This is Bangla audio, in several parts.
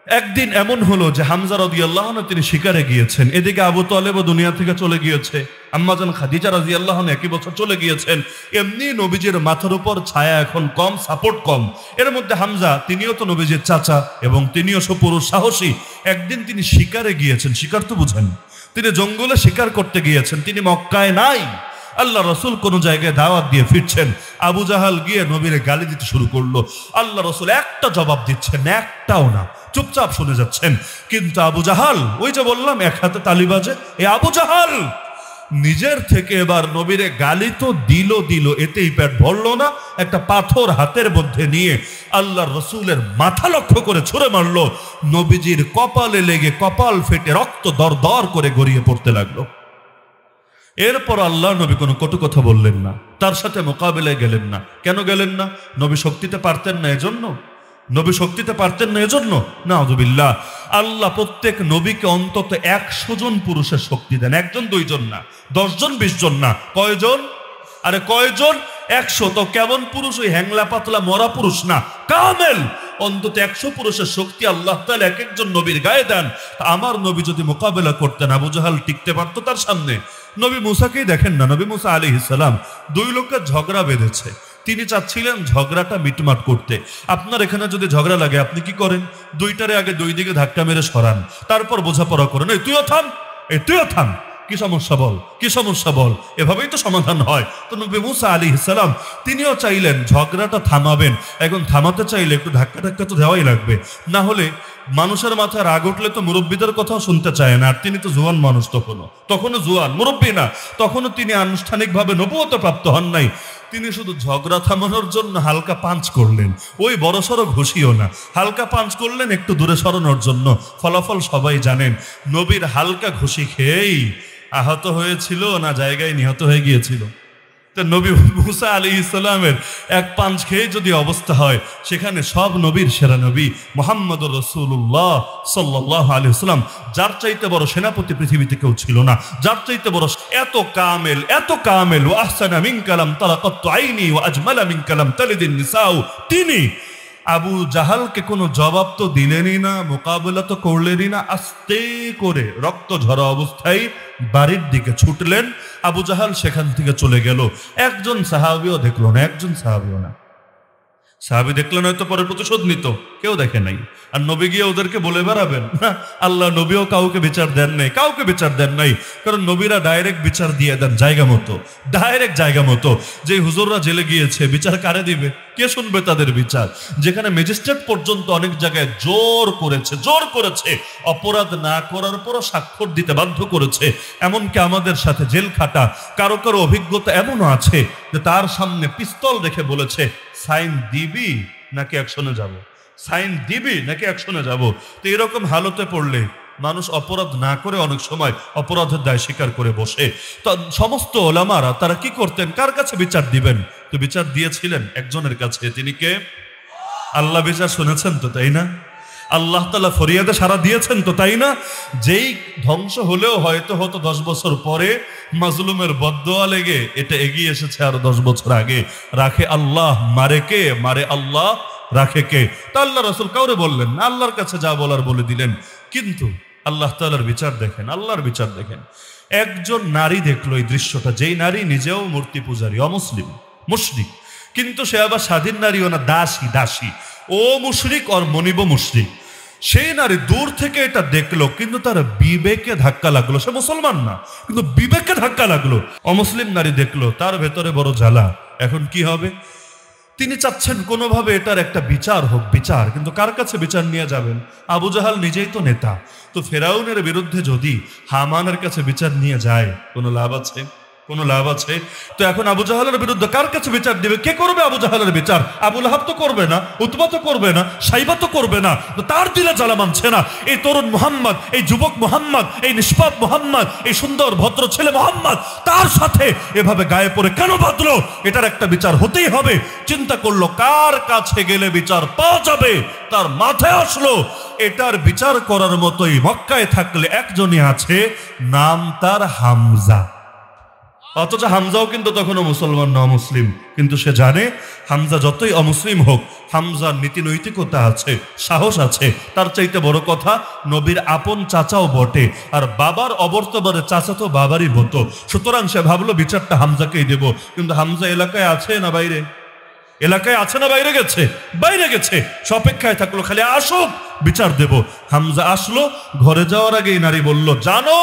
একদিন এমন হলো যে হামজা রাদিয়াল্লাহু আনহু তিনি শিকারে গিয়েছেন, এদিকে আবু তালেব দুনিয়া থেকে চলে গিয়েছে, আম্মাজান খাদিজা রাদিয়াল্লাহু আনহা একই বছর চলে গিয়েছেন। এমনি নবীজির মাথার উপর ছায়া এখন কম, সাপোর্ট কম। এর মধ্যে হামজা তিনিও তো নবীজির চাচা এবং তিনিও সুপুরুষ সাহসী। একদিন তিনি শিকারে গিয়েছেন, শিকার তো বুঝেন, তিনি জঙ্গলে শিকার করতে গিয়েছেন, তিনি মক্কায় নাই। আল্লাহ রসুল কোন জায়গায় দাওয়াত দিয়ে ফিরছেন, আবু জাহাল গিয়ে নবীরে গালি দিতে শুরু করলো। আল্লাহ রসুল একটা জবাব দিচ্ছেন, একটাও না, চুপচাপ শুনে যাচ্ছেন। কিন্তু আবু জাহাল, ওই যে বললাম এক হাতে তালি বাজে, এই আবু জাহাল নিজের থেকে এবার নবীরে গালি তো দিল, এতেই পেট ভরল না, একটা পাথর হাতের মধ্যে নিয়ে আল্লাহ রসুলের মাথা লক্ষ্য করে ছুঁড়ে মারলো। নবীজির কপালে লেগে কপাল ফেটে রক্ত দর করে গড়িয়ে পড়তে লাগলো। এরপর আল্লাহ নবী কোনো কটু কথা বললেন না, তার সাথে মোকাবিলায় গেলেন না। কেন গেলেন না? নবী শক্তিতে পারতেন না এজন্য? নবী শক্তিতে পারতেন না এজন্য? নাউযুবিল্লাহ। আল্লাহ প্রত্যেক নবীকে অন্তত 100 জন পুরুষের শক্তি দেন, 1 জন 2 জন না, 10 জন 20 জন না, কয়জন? আরে কয়জন? 100। তো কেমন পুরুষ? ওই হ্যাংলা পাতলা মরা পুরুষ না, কামেল। অন্তত 100 পুরুষের শক্তি আল্লাহ তাআলা এক একজন নবীর গায়ে দেন। আমার নবী যদি মোকাবেলা করতেন, আবু জাহাল টিকতে পারতো তার সামনে? নবী মুসাকেই দেখেন না, নবী মুসা আলাইহিস সালাম 2 লোকের ঝগড়া বেঁধেছে, তিনি চাচ্ছিলেন ঝগড়াটা মিটমাট করতে। আপনার এখানে যদি ঝগড়া লাগে আপনি কি করেন? 2টারে আগে 2 দিকে ধাক্কা মেরে সরান, তারপর বোঝাপড়া করেন, এই তুইও থাম, এই তুইও থাম, কি সমস্যা বল, কি সমস্যা বল, এভাবেই তো সমাধান হয়। তো নবী মুসা আলাইহিস সালাম তিনিও চাইলেন ঝগড়াটা থামাবেন। এখন থামাতে চাইলে একটু ধাক্কা তো দেওয়াই লাগবে, না হলে মানুষের মাথায় রাগ উঠলে তো মুরব্বীদের কথাও শুনতে চায় না। আর তিনি তো জোয়ান মানুষ, তখনও জোয়ান, মুরব্বী না, তখনও তিনি আনুষ্ঠানিকভাবে নবুয়ত প্রাপ্ত হন নাই। তিনি শুধু ঝগড়া থামানোর জন্য হালকা পাঞ্চ করলেন, ওই বড়সড় ঘুষিও না, হালকা পাঞ্চ করলেন একটু দূরে সরানোর জন্য। ফলাফল সবাই জানেন, নবীর হালকা ঘুষি খেয়েই আহত হয়েছিল না জায়গায় নিহত হয়ে গিয়েছিল? তো নবী মুসা আলাইহিস সালামের এক পাঞ্চ খেয়ে যদি অবস্থা হয়, সেখানে সব নবীর সেরা নবী মুহাম্মদুর রাসূলুল্লাহ সাল্লাল্লাহু আলাইহি ওয়াসাল্লাম, যার চাইতে বড় সেনাপতি পৃথিবীতে কেউ ছিল না, যার চাইতে বড় এত কামেল ওয়া আহসানা মিনকা লাম তারাকাতু আইনি ওয়া আজমালা মিনকা লাম তালিদিন নিসাউ, তিনি আবু জাহালকে কোনো জবাব তো দিলেনই না, মোকাবেলা তো করলেনই না। আস্তে করে রক্ত ঝরা অবস্থায় বাড়ির দিকে ছুটলেন। আবু জাহাল সেখান থেকে চলে গেল। একজন সাহাবীও দেখলো না, একজন সাহাবীও না। সাহাবী দেখলেন হয়তো পরে প্রতিশোধ নিত, কেউ দেখে নাই। আর নবী গিয়ে ওদেরকে বলে বেড়াবেন না, আল্লাহ নবীও কাউকে বিচার দেন নাই, কাউকে বিচার দেন নাই। কারণ নবীরা ডাইরেক্ট বিচার দিয়ে দেন জায়গা মতো, ডাইরেক্ট জায়গা মতো। যে হুজুররা জেলে গিয়েছে, বিচার কারে দিবে? কে শুনবে তাদের বিচার? যেখানে ম্যাজিস্ট্রেট পর্যন্ত অনেক জায়গায় জোর করেছে, অপরাধ না করার পরও স্বাক্ষর দিতে বাধ্য করেছে। এমনকি আমাদের সাথে জেল খাটা কারো অভিজ্ঞতা এমনও আছে যে তার সামনে পিস্তল রেখে বলেছে, সাইন দিবি নাকি অ্যাকশনে যাব, সাইন দিবি নাকি অ্যাকশনে যাব। তো এরকম হালতে পড়লে মানুষ অপরাধ না করে অনেক সময় অপরাধের দায় স্বীকার করে বসে। তো সমস্ত ওলামারা তারা কি করতেন? কার কাছে বিচার দিবেন? তো বিচার দিয়েছিলেন একজনের কাছে, তিনি কে? আল্লাহ বিচার শুনেছেন তো, তাই না? আল্লাহ তাআলা ফরিয়াদে সাড়া দিয়েছেন তো, তাই না? যেই ধ্বংস হলেও হয়তো 10 বছর পরে মাজলুমের বদদোয়া লেগে এটা এগিয়ে এসেছে আরো 10 বছর আগে। রাখে আল্লাহ, মারে কে? মারে আল্লাহ, রাখে কে? তা আল্লাহ রাসূল কাউরে বললেন না, আল্লাহর কাছে যা বলার বলে দিলেন। কিন্তু আল্লাহ তাআলার বিচার দেখেন, আল্লাহর বিচার দেখেন। একজন নারী দেখলো এই দৃশ্যটা, যেই নারী নিজেও মূর্তি পূজারী, অমুসলিম, মুশরিক, কিন্তু সে আবার স্বাধীন নারীও না, দাসী। ও মুশরিক আর মনিব মুশরিক। সেই নারী দূর থেকে এটা দেখলো, কিন্তু তার বিবেকে ধাক্কা লাগলো। সে মুসলমান না, কিন্তু বিবেকে ধাক্কা লাগলো। অমুসলিম নারী দেখলো, তার ভেতরে বড় জ্বালা। এখন কি হবে? তিনি চাচ্ছেন কোনোভাবে এটার একটা বিচার হোক, বিচার। কিন্তু কার কাছে বিচার নিয়ে যাবেন? আবু জাহাল নিজেই তো নেতা। তো ফেরাউনের বিরুদ্ধে যদি হামানের কাছে বিচার নিয়ে যায়, কোনো লাভ আছে? কোনো লাভ আছে? তো এখন আবু জাহালের বিরুদ্ধে কার কাছে বিচার দিবে? কে করবে আবু জাহালের বিচার? আবু লাহাব তো করবে না, উতবা তো করবে না, সাইবা তো করবে না। তো তার দিলে জ্বালা মানছে না। এই তরুণ মুহাম্মদ, এই যুবক মুহাম্মদ, এই নিষ্পাপ মুহাম্মদ, এই সুন্দর ভদ্র ছেলে মুহাম্মদ তার সাথে এভাবে গায়ে পড়ে কেন বাঁধলো? এটার একটা বিচার হতেই হবে। চিন্তা করলো কার কাছে গেলে বিচার পাওয়া যাবে। তার মাথায় আসলো এটার বিচার করার মতোই মক্কায় থাকলে একজনই আছে, নাম তার হামজা। অথচ হামজাও কিন্তু তখনও মুসলমান না, মুসলিম। কিন্তু সে জানে হামজা যতই অমুসলিম হোক, হামজার নীতি নৈতিকতা আছে, সাহস আছে। তার চাইতে বড় কথা, নবীর আপন চাচাও বটে, আর বাবার অবর্তমানে চাচা তো বাবারই হতো। সুতরাং সে ভাবলো বিচারটা হামজাকেই দেব। কিন্তু হামজা এলাকায় আছে না বাইরে? এলাকায় আছে না বাইরে গেছে? বাইরে গেছে। সে অপেক্ষায় থাকলো, খালি আসুক, বিচার দেব। হামজা আসলো। ঘরে যাওয়ার আগেই নারী বলল, জানো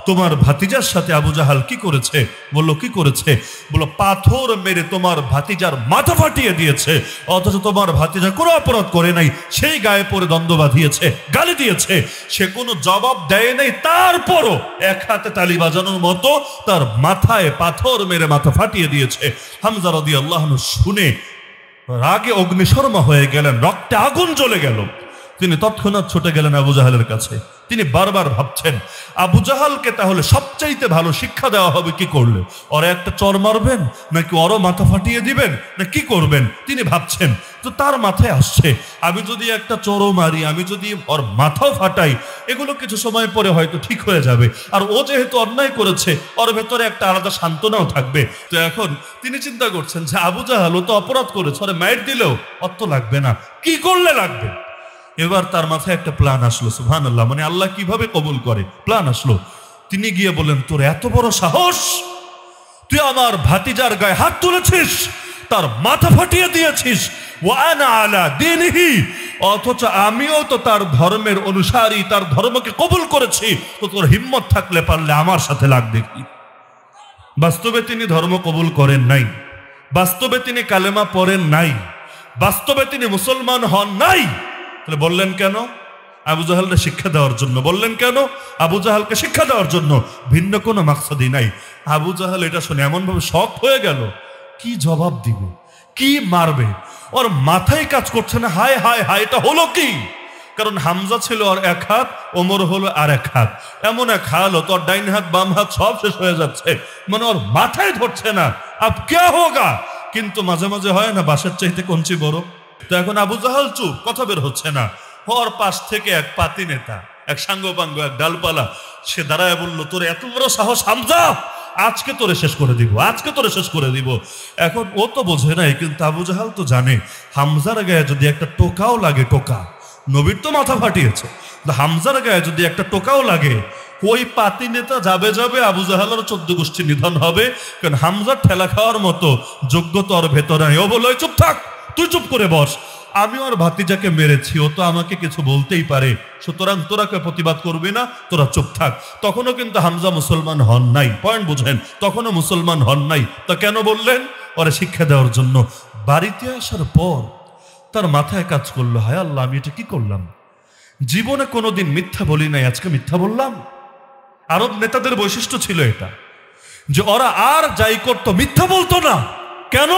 তোমার ভাতিজার সাথে আবু জাহাল কি করেছে? বললো, কি করেছে? বললো, পাথর মেরে তোমার ভাতিজার মাথা ফাটিয়ে দিয়েছে। অথচ তোমার ভাতিজা কোনো অপরাধ করে নাই, সেই গায়ে পড়ে দ্বন্দ্ব বাঁধিয়েছে, গালি দিয়েছে, সে কোনো জবাব দেয় নাই। তারপরও এক হাতে তালি বাজানোর মতো তার মাথায় পাথর মেরে মাথা ফাটিয়ে দিয়েছে। হামজা রাদিয়াল্লাহু আনহু শুনে রাগে অগ্নিশর্মা হয়ে গেলেন, রক্তে আগুন জ্বলে গেল। তিনি তৎক্ষণাৎ ছুটে গেলেন আবু জাহালের কাছে। তিনি বারবার ভাবছেন, আবু জাহালকে তাহলে সবচাইতে ভালো শিক্ষা দেওয়া হবে কি করলে? ওরা একটা চর মারবেন, নাকি ওরও মাথা ফাটিয়ে দিবেন, না কি করবেন? তিনি ভাবছেন। তো তার মাথায় আসছে, আমি যদি একটা চরও মারি, আমি যদি ওর মাথাও ফাটাই, এগুলো কিছু সময় পরে হয়তো ঠিক হয়ে যাবে। আর ও যেহেতু অন্যায় করেছে, ওর ভেতরে একটা আলাদা সান্ত্বনাও থাকবে। তো এখন তিনি চিন্তা করছেন যে আবু জাহাল ও তো অপরাধ করেছে, ওরে মাইর দিলেও অত লাগবে না, কি করলে লাগবে? এবার তার মাথায় একটা প্ল্যান আসলো। সুবহানাল্লাহ, মানে আল্লাহ কিভাবে কবুল করে, প্ল্যান আসলো। তিনি গিয়ে বললেন, তোর এত বড় সাহস, তুই আমার ভাতিজার গায়ে হাত তুলেছিস, তার মাথা ফাটিয়ে দিয়েছিস, ওয়া আনা আলা দীনিহি, অথচ আমিও তো তার ধর্মের অনুসারী, তার ধর্মকে কবুল করেছি। তো তোর হিম্মত থাকলে পারলে আমার সাথে লাগ দেখি। বাস্তবে তিনি ধর্ম কবুল করেন নাই, বাস্তবে তিনি কালেমা পড়েন নাই, বাস্তবে তিনি মুসলমান হন নাই। বললেন কেন? আবু জাহালকে শিক্ষা দেওয়ার জন্য। বললেন কেন? আবু জাহালকে শিক্ষা দেওয়ার জন্য, ভিন্ন কোনো মাকসাদই নাই। আবু জাহাল এটা শুনে এমন ভাবে শক হয়ে গেল, কি জবাব দিবে, কি মারবে, ওর মাথায় কাজ করছে না। হায় হায় হায়, এটা হলো কি? কারণ হামজা ছিল আর এক হাত, ওমর হলো আর এক হাত। এমন এক হাল, তোর ডাইন হাত বাম হাত সব শেষ হয়ে যাচ্ছে, মানে ওর মাথায় ধরছে না। আব ক্যা হোগা? কিন্তু মাঝে মাঝে হয় না, বাসের চাইতে কঞ্চি বড়। তো এখন আবু জাহাল চুপ, কথা বের হচ্ছে না। ওর পাশ থেকে এক পাতি নেতা, এক সাঙ্গপাঙ্গ, এক ডালপালা, সে দাঁড়ায় বলল, তোর এত বড় সাহস হামজা, আজকে তোরে শেষ করে দিব, আজকে তোরে শেষ করে দিব। এখন ও তো বোঝে নাই, কিন্তু আবু জাহাল তো জানে, হামজার গায়ে যদি একটা টোকাও লাগে, টোকা, নবীর তো মাথা ফাটিয়েছে, হামজার গায়ে যদি একটা টোকাও লাগে, ওই পাতি নেতা যাবে যাবে, আবু জাহালের 14 গোষ্ঠী নিধন হবে। কারণ হামজার ঠেলা খাওয়ার মতো যোগ্যতা ওর ভেতরে নাই। ও বলল, চুপ থাক, তুই চুপ করে বস, আমি ওর ভাতিজাকে মেরেছি, ও তো আমাকে কিছু বলতেই পারে, সুতরাং তোরা কেউ প্রতিবাদ করবি না, তোরা চুপ থাক। তখনও কিন্তু হামজা মুসলমান হন নাই, পয়েন্ট বুঝেন, তখনও মুসলমান হন নাই। তা কেন বললেন? ওরা শিক্ষা দেওয়ার জন্য। বাড়িতে আসার পর তার মাথায় কাজ করলো, হায় আল্লাহ, আমি এটা কি করলাম? জীবনে কোনোদিন মিথ্যা বলি নাই, আজকে মিথ্যা বললাম। আরব নেতাদের বৈশিষ্ট্য ছিল এটা, যে ওরা আর যাই করতো মিথ্যা বলতো না। কেন?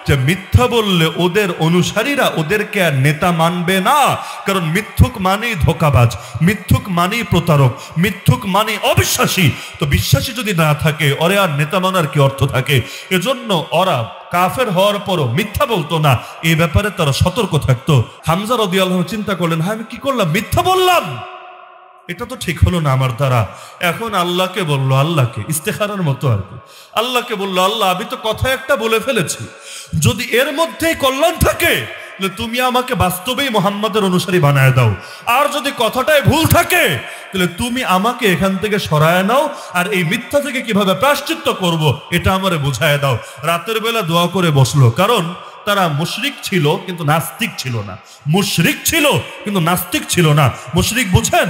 যে মিথ্যা বললে ওদের অনুসারীরা ওদেরকে আর নেতা মানবে না। কারণ মিথ্যুক মানেই ধোঁকাবাজ, মিথ্যুক মানেই প্রতারক, মিথ্যুক মানে অবিশ্বাসী। তো বিশ্বাসী যদি না থাকে, ওরে আর নেতা মানার কি অর্থ থাকে? এজন্য ওরা কাফের হওয়ার পরও মিথ্যা বলতো না, এই ব্যাপারে তারা সতর্ক থাকতো। হামজা রাদিয়াল্লাহু আনহু চিন্তা করলেন, হ্যাঁ আমি কি করলাম? মিথ্যা বললাম, এটা তো ঠিক হলো না আমার দ্বারা। এখন আল্লাহকে বললো, আল্লাহকে ইস্তেখারার মতো আর কি, আল্লাহকে বললো, আল্লাহ আমি তো কথা একটা বলে ফেলেছি, যদি এর মধ্যেই কল্যাণ থাকে তুমি আমাকে বাস্তবেই মুহাম্মাদের অনুসারী বানায় দাও, আর যদি কথাটাই ভুল থাকে তাহলে তুমি আমাকে এখান থেকে সরায় নাও, আর এই মিথ্যা থেকে কিভাবে প্রায়শ্চিত্ত করব এটা আমারে বুঝায় দাও। রাতের বেলা দোয়া করে বসলো, কারণ তারা মুশরিক ছিল কিন্তু নাস্তিক ছিল না, মুশরিক ছিল কিন্তু নাস্তিক ছিল না। মুশরিক বুঝেন,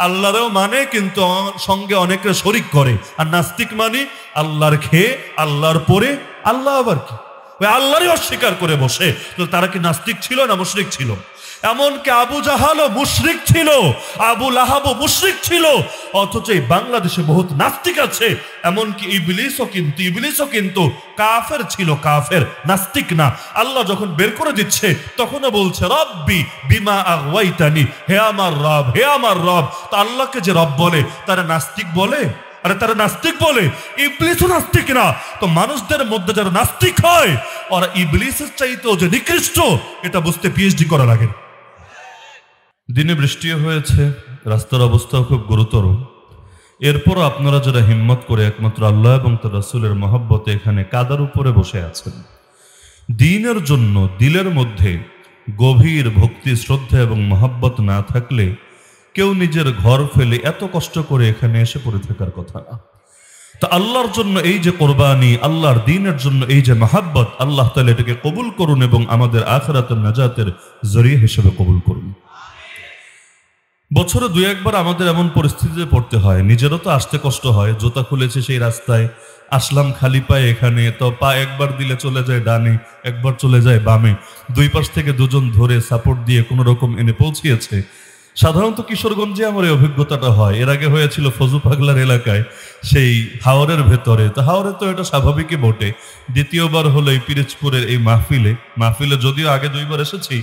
আল্লাহরেও মানে কিন্তু সঙ্গে অনেকে শরিক করে, আর নাস্তিক মানে আল্লাহর খেয়ে আল্লাহর পরে আল্লাহ আবার কি, ওই আল্লাহরই অস্বীকার করে বসে। তো তারা কি নাস্তিক ছিল না মুশরিক ছিল? এমনকি আবু জাহালও মুশরিক ছিল, আবু লাহাবও মুশরিক ছিল। অথচ এই বাংলাদেশে বহুত নাস্তিক আছে, এমনকি ইবলিসও কিন্তু কাফের ছিল, কাফের, নাস্তিক না। আল্লাহ যখন বের করে দিচ্ছে তখনও বলছে, রব্বি বিমা আগওয়াইতানি, হে আমার রব, হে আমার রব। তো আল্লাহকে যে রব বলে তারা নাস্তিক বলে? আরে তারা নাস্তিক বলে, ইবলিসও নাস্তিক না। তো মানুষদের মধ্যে যারা নাস্তিক হয়, ওরা ইবলিসের চাইতেও যে নিকৃষ্ট, এটা বুঝতে পিএইচডি করা লাগে। দিনে বৃষ্টি হয়েছে, রাস্তার অবস্থাও খুব গুরুতর। এরপর আপনারা যারা হিম্মত করে একমাত্র আল্লাহ এবং তার রাসূলের মহব্বতে এখানে কাদার উপরে বসে আছেন, দ্বীনের জন্য দিলের মধ্যে গভীর ভক্তি, শ্রদ্ধা এবং মহব্বত না থাকলে কেউ নিজের ঘর ফেলে এত কষ্ট করে এখানে এসে পড়ে থাকার কথা না। তা আল্লাহর জন্য এই যে কোরবানি, আল্লাহর দ্বীনের জন্য এই যে মহব্বত, আল্লাহ তাআলা এটাকে কবুল করুন এবং আমাদের আখিরাতের নাজাতের জরিয়া হিসেবে কবুল করুন। বছরে দুই একবার আমাদের এমন পরিস্থিতিতে পড়তে হয়, নিজেরও তো আসতে কষ্ট হয়। জুতা খুলেছে সেই রাস্তায়, আসলাম খালি পায়ে এখানে, তো পা একবার দিলে চলে যায় ডানে, একবার চলে যায় বামে, দুই পাশ থেকে দুজন ধরে সাপোর্ট দিয়ে কোনো রকম এনে পৌঁছিয়েছে। সাধারণত কিশোরগঞ্জে আমার এই অভিজ্ঞতাটা হয়। এর আগে হয়েছিল ফজু পাগলার এলাকায়, সেই হাওরের ভেতরে। তো হাওরে তো এটা স্বাভাবিকই বটে। দ্বিতীয়বার হলো এই পিরিজপুরের এই মাহফিলে যদিও আগে দুইবার এসেছি,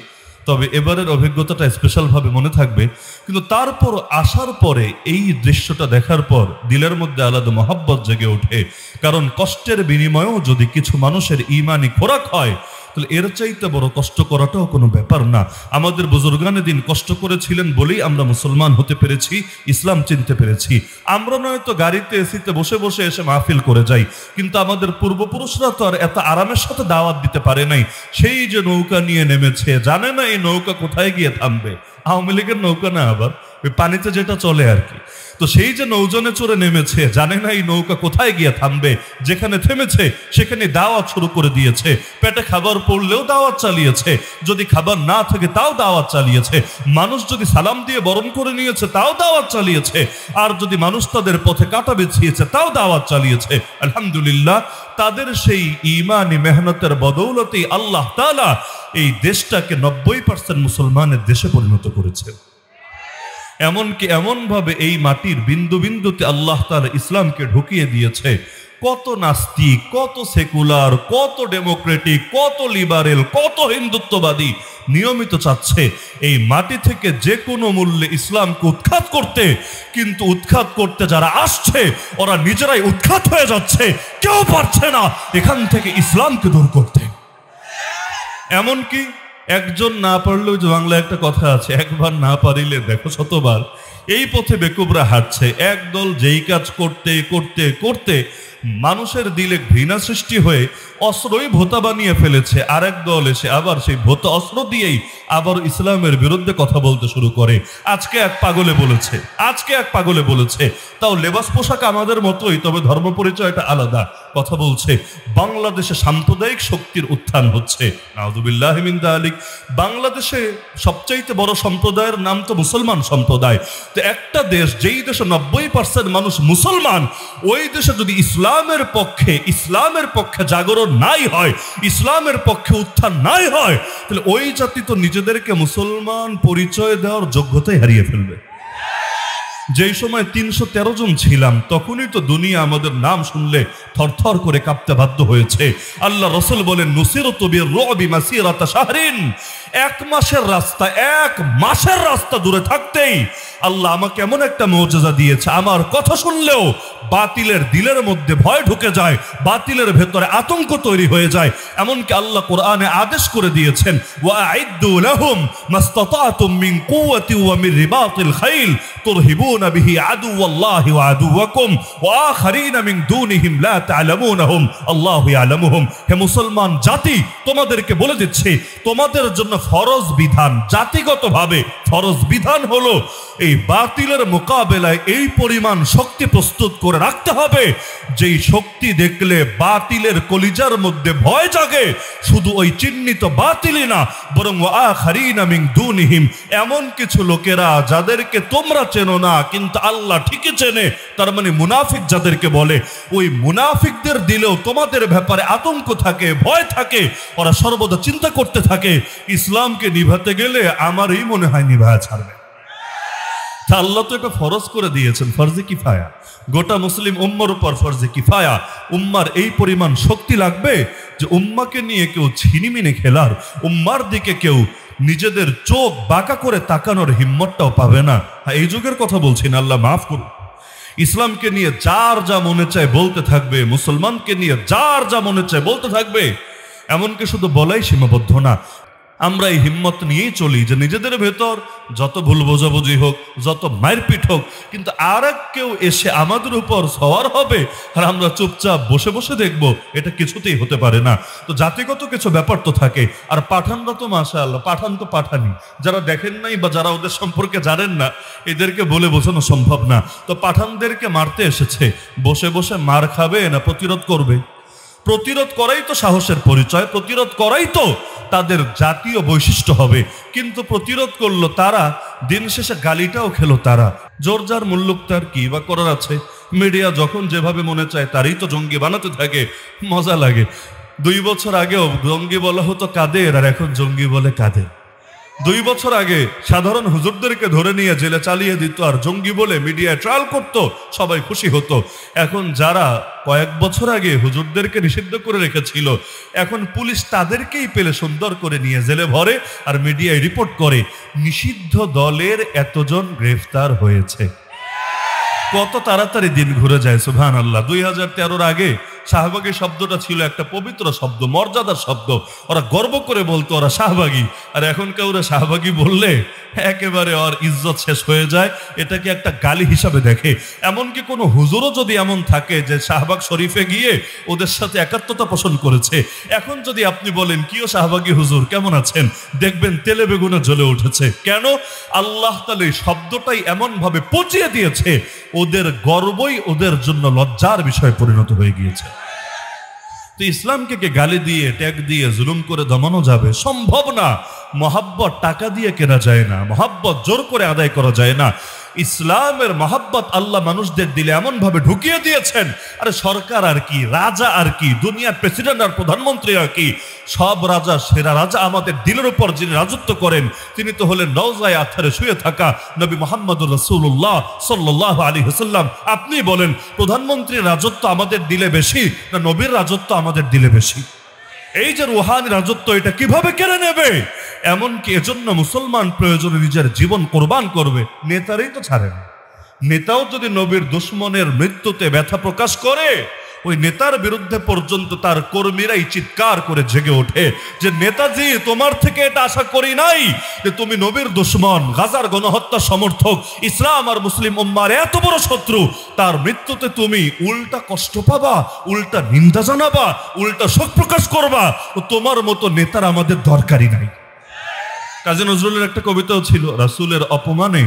তবে এবারের অভিজ্ঞতাটা স্পেশালভাবে মনে থাকবে। কিন্তু তারপর আসার পরে এই দৃশ্যটা দেখার পর দিলের মধ্যে আলাদা মহব্বত জেগে ওঠে। কারণ কষ্টের বিনিময়েও যদি কিছু মানুষের ঈমানি খোরাক হয়, তাহলে এর চাইতে বড় কষ্ট করাটাও কোনো ব্যাপার না। আমাদের বুজুর্গানে দিন কষ্ট করেছিলেন বলেই আমরা মুসলমান হতে পেরেছি, ইসলাম চিনতে পেরেছি। আমরা নয়তো গাড়িতে এসিতে বসে বসে এসে মাহফিল করে যাই, কিন্তু আমাদের পূর্বপুরুষরা তো আর এত আরামের সাথে দাওয়াত দিতে পারে নাই। সেই যে নৌকা নিয়ে নেমেছে, জানে না এই নৌকা কোথায় গিয়ে থামবে। আওয়ামী লীগের নৌকা না, আবার ওই পানিতে যেটা চলে আর কি। তো সেই যে নৌজনে চড়ে নেমেছে, জানে না এই নৌকা কোথায় গিয়ে থামবে। যেখানে থেমেছে সেখানে দাওয়াত শুরু করে দিয়েছে। পেটে খাবার পড়লেও দাওয়াত চালিয়েছে, যদি খাবার না থাকে তাও দাওয়াত চালিয়েছে। মানুষ যদি সালাম দিয়ে বরণ করে নিয়েছে তাও দাওয়াত চালিয়েছে। আর যদি মানুষ তাদের পথে কাঁটা বিছিয়েছে তাও দাওয়াত চালিয়েছে। আলহামদুলিল্লাহ, তাদের সেই ঈমানি মেহনতের বদৌলতেই আল্লাহ তাআলা এই দেশটাকে 90% মুসলমানের দেশে পরিণত করেছে। এমনকি এমনভাবে এই মাটির বিন্দু বিন্দুতে আল্লাহ তাআলা ইসলামকে ঢুকিয়ে দিয়েছে। কত নাস্তিক, কত সেকুলার, কত ডেমোক্রেটিক, কত লিবারেল, কত হিন্দুত্ববাদী নিয়মিত চাচ্ছে এই মাটি থেকে যে কোনো মূল্যে ইসলামকে উৎখাত করতে। কিন্তু উৎখাত করতে যারা আসছে ওরা নিজেরাই উৎখাত হয়ে যাচ্ছে, কেউ পারছে না এখান থেকে ইসলামকে দূর করতে। এমনকি একজন না পারলেও, যে বাংলা একটা কথা আছে, একবার না পারিলে দেখো শতবার। এই পথে বেকুবরা হাঁটছে। একদল যেই কাজ করতে করতে করতে মানুষের দিলে ঘৃণা সৃষ্টি হয়ে অস্ত্রই ভোতা বানিয়ে ফেলেছে। আরেক দল এসে আবার সেই ভোতা অস্ত্র দিয়েই আবার ইসলামের বিরুদ্ধে কথা বলতে শুরু করে। আজকে এক পাগলে বলেছে, তাও লেবাস পোশাক আমাদের মতোই, তবে ধর্ম পরিচয়টা আলাদা। কথা বলছে বাংলাদেশে সাম্প্রদায়িক শক্তির উত্থান হচ্ছে। নাউযুবিল্লাহি মিন যালিক। বাংলাদেশে সবচাইতে বড় সম্প্রদায়ের নাম তো মুসলমান সম্প্রদায়। তো একটা দেশ, যেই দেশে 90% মানুষ মুসলমান, ওই দেশে যদি ইসলামের পক্ষে জাগরণ নাই হয়, ইসলামের পক্ষে উত্থান নাই হয়, তাহলে ওই জাতি তো নিজেদেরকে মুসলমান পরিচয় দেওয়ার যোগ্যতাই হারিয়ে ফেলবে। যেই সময় 313 জন ছিলাম, তখনই তো দুনিয়া আমাদের নাম শুনলে থরথর করে কাঁপতে বাধ্য হয়েছে। আল্লাহ রাসূল বলেন, নুসিরতু বির-রু'বি মাসিরাতা শাহরিন। এক মাসের রাস্তা দূরে থাকতেই আল্লাহ আমাকে এমন একটা মুজিজা দিয়েছে, আমার কথা শুনলেও বাতিলের দিলের মধ্যে ভয় ঢুকে যায়, বাতিলের ভেতরে আতঙ্ক তৈরি হয়ে যায়। এমনকি আল্লাহ কোরআনে আদেশ করে দিয়েছেন, ওয়া'আইদ্দু লাহুম মাসতাতা'তুম মিন কুওয়াতি ওয়া মিন রিবাতিল খাইল তুরহিবুনা বিহি আদুওয়াল্লাহি ওয়া আদুওয়াকুম ওয়া আখারিনা মিন দুনিহিম লা তা'লামুনহুম আল্লাহু ইয়া'লামুহুম। হে মুসলমান জাতি, তোমাদেরকে বলে দিচ্ছি, তোমাদের জন্য ফরজ বিধান, জাতিগতভাবে ফরজ বিধান হলো এই বাতিলের মোকাবেলায় এই পরিমাণ শক্তি প্রস্তুত করে রাখতে হবে, যেই শক্তি দেখলে বাতিলের কলিজার মধ্যে ভয় জাগে। শুধু ওই চিহ্নিত বাতিলই না, বরং আখারিনা মিন দুনিহিম, এমন কিছু লোকেরা যাদেরকে তোমরা চেনো না কিন্তু আল্লাহ ঠিকই চেনে, তার মানে মুনাফিক যাদেরকে বলে, ওই মুনাফিকদের দিলেও তোমাদের ব্যাপারে আতঙ্ক থাকে, ভয় থাকে। ওরা সর্বদা চিন্তা করতে থাকে, ইসলামকে নিভাতে গেলে আমারই মনে হয় নিভায়া ছাড়বে। আল্লাহ তো এটা ফরজ করে দিয়েছেন, ফরজে কিফায়া, গোটা মুসলিম উম্মার উপর ফরজে কিফায়া। উম্মার এই পরিমাণ শক্তি লাগবে যে উম্মাকে নিয়ে কেউ ছিনিমিনি খেলার, উম্মার দিকে কেউ নিজেদের চোখ বাঁকা করে তাকানোর হিম্মতটাও পাবে না। এই যুগের কথা বলছি না, আল্লাহ মাফ করুন। ইসলামকে নিয়ে যার যা মনে চায় বলতে থাকবে, মুসলমানকে নিয়ে যার যা মনে চায় বলতে থাকবে। এমনকি শুধু বলাই সীমাবদ্ধ না, আমরা এই হিম্মত নিয়েই চলি যে নিজেদের ভেতর যত ভুল বোঝাবুঝি হোক, যত মারপিট হোক, কিন্তু আর কেউ এসে আমাদের উপর সওয়ার হবে আর আমরা চুপচাপ বসে বসে দেখব, এটা কিছুতেই হতে পারে না। তো জাতিগত কিছু ব্যাপার তো থাকে। আর পাঠানরা তো মাশাআল্লাহ, পাঠান তো পাঠানি, যারা দেখেন নাই বা যারা ওদের সম্পর্কে জানেন না, এদেরকে বলে বোঝানো সম্ভব না। তো পাঠানদেরকে মারতে এসেছে, বসে বসে মার খাবে না প্রতিরোধ করবে? প্রতিরোধ করাই তো সাহসের পরিচয়, প্রতিরোধ করাই তো তাদের জাতীয় বৈশিষ্ট্য হবে। কিন্তু প্রতিরোধ করলো তারা, দিন শেষে গালিটাও খেলো তারা। জোর যার মুল্লুক তার কি বা করার আছে। মিডিয়া যখন যেভাবে মনে চায় তারই তো জঙ্গি বানাতে থাকে, মজা লাগে। 2 বছর আগেও জঙ্গি বলা হতো কাদের, আর এখন জঙ্গি বলে কাদের। 2 বছর আগে সাধারণ হুজুরদেরকে ধরে নিয়ে জেলে চালিয়ে দিত আর জঙ্গি বলে মিডিয়ায় ট্রায়াল করত, সবাই খুশি হতো। এখন যারা কয়েক বছর আগে হুজুরদেরকে নিষিদ্ধ করে রেখেছিল, এখন পুলিশ তাদেরকেই পেলে সুন্দর করে নিয়ে জেলে ভরে আর মিডিয়ায় রিপোর্ট করে নিষিদ্ধ দলের এতজন গ্রেফতার হয়েছে। কত তাড়াতাড়ি দিন ঘুরে যায়, সুবহানাল্লাহ। 2013-র আগে শাহবাগী শব্দটা ছিল একটা পবিত্র শব্দ, মর্যাদার শব্দ, ওরা গর্ব করে বলতো ওরা শাহবাগী। আর এখন কেউ ওরা শাহবাগী বললে একেবারে ওর ইজ্জত শেষ হয়ে যায়, এটাকে একটা গালি হিসাবে দেখে। এমনকি কোনো হুজুরও যদি এমন থাকে যে শাহবাগ শরীফে গিয়ে ওদের সাথে একাত্মতা পোষণ করেছে, এখন যদি আপনি বলেন কিও শাহবাগী হুজুর কেমন আছেন, দেখবেন তেলে বেগুনে জ্বলে উঠেছে। কেন? আল্লাহ তাআলা এই শব্দটাই এমন ভাবে পচিয়ে দিয়েছে, ওদের গর্বই ওদের জন্য লজ্জার বিষয় পরিণত হয়ে গিয়েছে। তো ইসলামকে কে গালি দিয়ে, ট্যাগ দিয়ে, জুলুম করে দমানো যাবে? সম্ভব না। মহাব্বত টাকা দিয়ে কেনা যায় না, মহাব্বত জোর করে আদায় করা যায় না। ইসলামের মহাব্বত আল্লাহ মানুষদের দিলে এমন ভাবে ঢুকিয়ে দিয়েছেন, আরে সরকার আর কি, রাজা আর কি, দুনিয়ার প্রেসিডেন্ট আর প্রধানমন্ত্রী আর কি, সব রাজা সেরা রাজা আমাদের দিলের উপর যিনি রাজত্ব করেন তিনি তো হলেন রওজায়ে আতহারে শুয়ে থাকা নবী মুহাম্মদুর রাসূলুল্লাহ সাল্লাল্লাহু আলাইহি ওয়াসাল্লাম। আপনি বলেন প্রধানমন্ত্রীর রাজত্ব আমাদের দিলে বেশি না নবীর রাজত্ব আমাদের দিলে বেশি? এই যে রুহানি রাজত্ব, এটা কিভাবে কেড়ে নেবে? এমনকি এজন্য মুসলমান প্রয়োজনে নিজের জীবন কোরবান করবে। নেতারই তো ছাড়ে না। নেতাও যদি নবীর দুশমনের মৃত্যুতে ব্যথা প্রকাশ করে, ওই নেতার বিরুদ্ধে পর্যন্ত তার কর্মীরাই চিৎকার করে জেগে ওঠে যে নেতাজি তোমার থেকে এটা আশা করি নাই যে তুমি নবীর দুশমন, গাজার গণহত্যা সমর্থক, ইসলাম আর মুসলিম উম্মার এত বড় শত্রু, তার মৃত্যুতে তুমি উল্টা কষ্ট পাবা, উল্টা নিন্দা জানাবা, উল্টা শোক প্রকাশ করবা। তোমার মতো নেতার আমাদের দরকারই নাই। কাজী নজরুলের একটা কবিতাও ছিল, রাসূলের অপমানে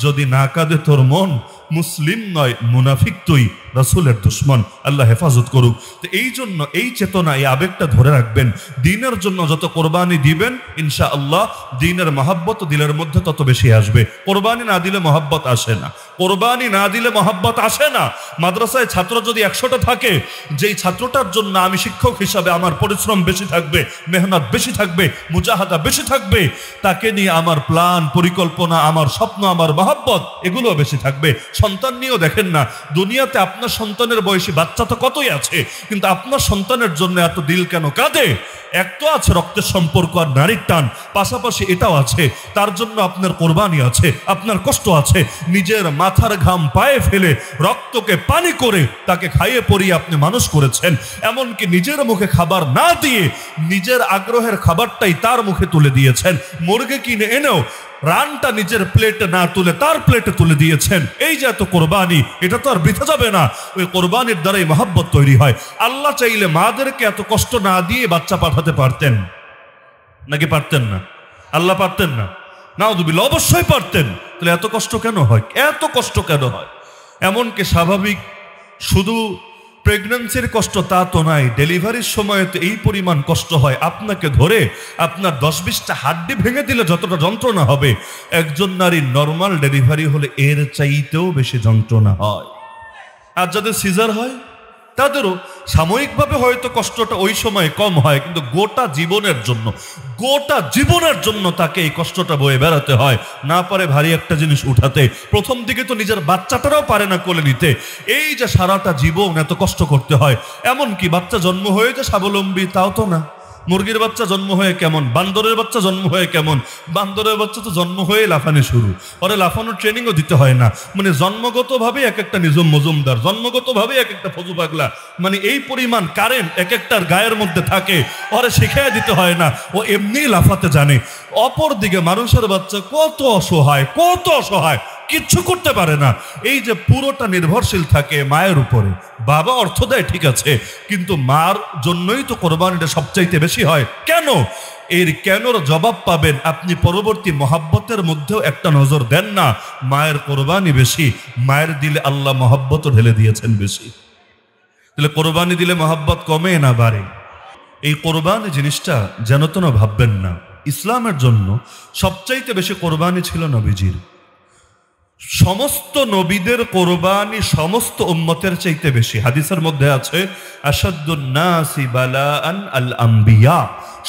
যদি না কাঁদে তোর মন, মুসলিম নয় মুনাফিক তুই, রাসূলের দুশমন। আল্লাহ হেফাজত করুক। তো এই জন্য এই চেতনা, এই আবেগটা ধরে রাখবেন। দ্বীনের জন্য যত কোরবানি দিবেন ইনশাআল্লাহ দ্বীনের মহব্বত দিলের মধ্যে তত বেশি আসবে। কোরবানি না দিলে মহব্বত আসে না, কোরবানি না দিলে মহব্বত আসে না। মাদ্রাসায় ছাত্র যদি 100টা থাকে, যেই ছাত্রটার জন্য আমি শিক্ষক হিসাবে আমার পরিশ্রম বেশি থাকবে, মেহনত বেশি থাকবে, মুজাহাদা বেশি থাকবে, তাকে নিয়ে আমার প্ল্যান, পরিকল্পনা, আমার স্বপ্ন, আমার মহব্বত এগুলো বেশি থাকবে। সন্তান নিয়েও দেখেন না, দুনিয়াতে আপনার সন্তানের বয়সী বাচ্চা তো কতই আছে, কিন্তু আপনার সন্তানের জন্য এত দিল কেন কাঁদে? এক তো আছে রক্তের সম্পর্ক আর নারীর টান, পাশাপাশি এটাও আছে, তার জন্য আপনার কোরবানি আছে, আপনার কষ্ট আছে। নিজের মাথার ঘাম পায়ে ফেলে রক্তকে পানি করে তাকে খাইয়ে পরিয়ে আপনি মানুষ করেছেন। এমনকি নিজের মুখে খাবার না দিয়ে নিজের আগ্রহের খাবারটাই তার মুখে তুলে দিয়েছেন। মুরগি কিনে এনেও রানটা নিজের প্লেটে না তুলে তার প্লেটে তুলে দিয়েছেন। এই যে এত কোরবানি, এটা তো আর বৃথা যাবে না। ওই কোরবানির দ্বারাই মহব্বত তৈরি হয়। আল্লাহ চাইলে মাদেরকে এত কষ্ট না দিয়ে বাচ্চা পাঠাতে পারতেন, নাকি পারতেন না? আল্লাহ পারতেন না? নাউযুবিল্লাহ, অবশ্যই পারতেন। তাহলে এত কষ্ট কেন হয়? এত কষ্ট কেন হয়? এমনকি স্বাভাবিক শুধু প্রেগন্যান্সির কষ্ট তা তো নাই, ডেলিভারির সময় তো এই পরিমাণ কষ্ট হয়। আপনাকে ধরে আপনার 10-20টা হাড্ডি ভেঙে দিলে যতটা যন্ত্রণা হবে, একজন নারীর নর্মাল ডেলিভারি হলে এর চাইতেও বেশি যন্ত্রণা হয়। আর যাদের সিজার হয় তাদেরও সাময়িকভাবে হয়তো কষ্টটা ওই সময় কম হয়, কিন্তু গোটা জীবনের জন্য তাকে এই কষ্টটা বয়ে বেড়াতে হয়। না পারে ভারী একটা জিনিস উঠাতে, প্রথম দিকে তো নিজের বাচ্চাটারাও পারে না কোলে নিতে। এই যে সারাটা জীবন এত কষ্ট করতে হয়। এমনকি বাচ্চা জন্ম হয়ে যে স্বাবলম্বী তাও তো না, মুরগির বাচ্চা জন্ম হয়ে কেমন, বান্দরের বাচ্চা জন্ম হয়ে কেমন। বান্দরের বাচ্চা তো জন্ম হয়ে লাফানো শুরু, ওরে লাফানোর ট্রেনিংও দিতে হয় না। মানে জন্মগতভাবে এক একটা নিজম মজুমদার, জন্মগতভাবে এক একটা ফজু পাগলা। মানে এই পরিমাণ কারেন্ট এক একটার গায়ের মধ্যে থাকে, ওরে শিখিয়ে দিতে হয় না, ও এমনি লাফাতে জানে। অপর দিকে মানুষের বাচ্চা কত অসহায়, কত অসহায়, কিচ্ছু করতে পারে না। এই যে পুরোটা নির্ভরশীল থাকে মায়ের উপরে। বাবা অর্থ দেয় ঠিক আছে, কিন্তু মার জন্যই তো কোরবানিটা সবচাইতে বেশি হয়। কেন? এর কেনর জবাব পাবেন আপনি পরবর্তী মহাব্বতের মধ্যেও একটা নজর দেন না। মায়ের কোরবানি বেশি, মায়ের দিলে আল্লাহ মহাব্বতও ঢেলে দিয়েছেন বেশি। তাহলে কোরবানি দিলে মহাব্বত কমে না বাড়ে? এই কোরবানি জিনিসটা যেন তো না ভাববেন না। ইসলামের জন্য সবচাইতে বেশি কোরবানি ছিল নবীজির। সমস্ত নবীদের কোরবানি সমস্ত উম্মতের চাইতে বেশি। হাদিসের মধ্যে আছে আশাদ্দুন নাসি বালাআন আল আম্বিয়া,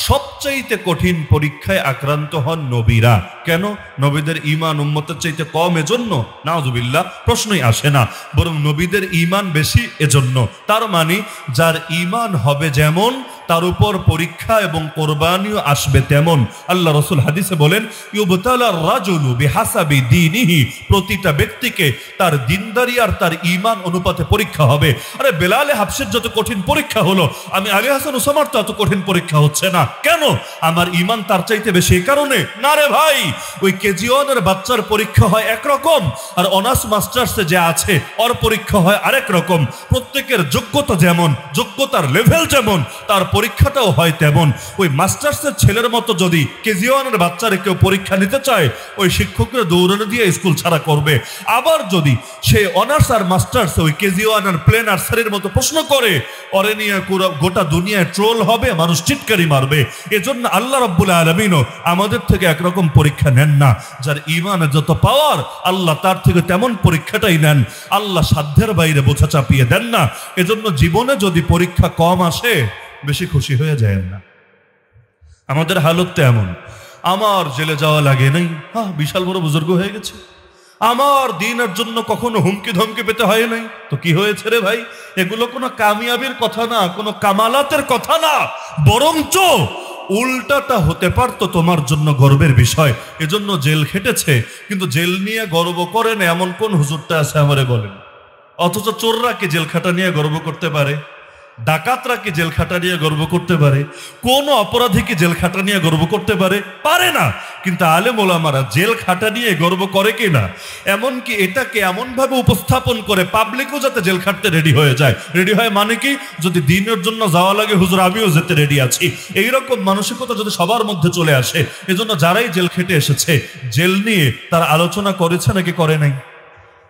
সবচাইতে কঠিন পরীক্ষায় আক্রান্ত হন নবীরা। কেন? নবীদের ঈমান উম্মতের চাইতে কম এজন্য? নাউযুবিল্লাহ, প্রশ্নই আসে না। বরং নবীদের ঈমান বেশি এজন্য। তার মানে যার ঈমান হবে যেমন, তার উপর পরীক্ষা এবং কোরবানিও আসবে তেমন। আল্লাহ রাসূল হাদিসে বলেন ইউবতালার রাজুলু বিহাসাবি দীনিহি, প্রতিটা ব্যক্তিকে তার দিনদারি আর তার ঈমান অনুপাতে পরীক্ষা হবে। আরে বেলালে হাবশির যত কঠিন পরীক্ষা হলো, আমি আলী হাসান ওসামার তো এত কঠিন পরীক্ষা হচ্ছে না কেন? আমার ঈমান তার চাইতে বেশি এই কারণে না রে ভাই। ওই কেজি ওয়ানের বাচ্চার পরীক্ষা হয় একরকম, আর অনার্স মাস্টার্সে যে আছে ওর পরীক্ষা হয় আরেক রকম। প্রত্যেকের যোগ্যতা যেমন, যোগ্যতার লেভেল যেমন, তার পরীক্ষাটাও হয় তেমন। ওই মাস্টার্সের ছেলের মতো যদি কেজি ওয়ানের বাচ্চারে কেউ পরীক্ষা নিতে চায়, ওই শিক্ষকের দৌড়ানো দিয়ে স্কুল ছাড়া করবে। আবার যদি সে অনার্স আর মাস্টার্স ওই কেজি ওয়ান আর প্লে নার্সারির মতো প্রশ্ন করে, ওরে নিয়ে গোটা দুনিয়ায় ট্রোল হবে, মানুষ চিৎকারি মারবে। এজন্য আল্লাহ রাব্বুল আলামিনও আমাদের থেকে একরকম পরীক্ষা নেন না। যার ঈমানে যত পাওয়ার, আল্লাহ তার থেকে তেমন পরীক্ষাটাই নেন। আল্লাহ সাধ্যের বাইরে বোঝা চাপিয়ে দেন না। এজন্য জীবনে যদি পরীক্ষা কম আসে, বেশি খুশি হয়ে যায় না। আমাদের হালত তো এমন, আমার জেলে যাওয়া লাগে নাই, বিশাল বড় বুজুর্গ হয়ে গেছে, আমার দিনের জন্য কখনো হুমকি ধমকি পেতে হয় নাই, তো কি হয়েছে রে ভাই? এগুলো কোনো কামিয়াবির কথা না, কোনো কামালাতের কথা না, বরঞ্চ উল্টাটা হতে পারতো তোমার জন্য গর্বের বিষয়। এজন্য জেল খেটেছে, কিন্তু জেল নিয়ে গর্ব করে না এমন কোন হুজুরটা আছে আমারে বলেন? অথচ চোররা কি জেল খাটা নিয়ে গর্ব করতে পারে? ডাকাতরা কি জেল খাটা নিয়ে গর্ব করতে পারে? কোন অপরাধী কি জেল খাটা নিয়ে গর্ব করতে পারে? পারে না। কিন্তু আলেম ওলামারা জেল খাটা নিয়ে গর্ব করে কি না? এমনকি এটাকে এমন ভাবে উপস্থাপন করে পাবলিকও যাতে জেল খাটতে রেডি হয়ে যায়। রেডি হয় মানে কি? যদি দিনের জন্য যাওয়া লাগে, হুজুর আমিও যেতে রেডি আছি, এইরকম মানসিকতা যদি সবার মধ্যে চলে আসে। এজন্য যারাই জেল খেটে এসেছে, জেল নিয়ে তারা আলোচনা করেছে নাকি করে নাই?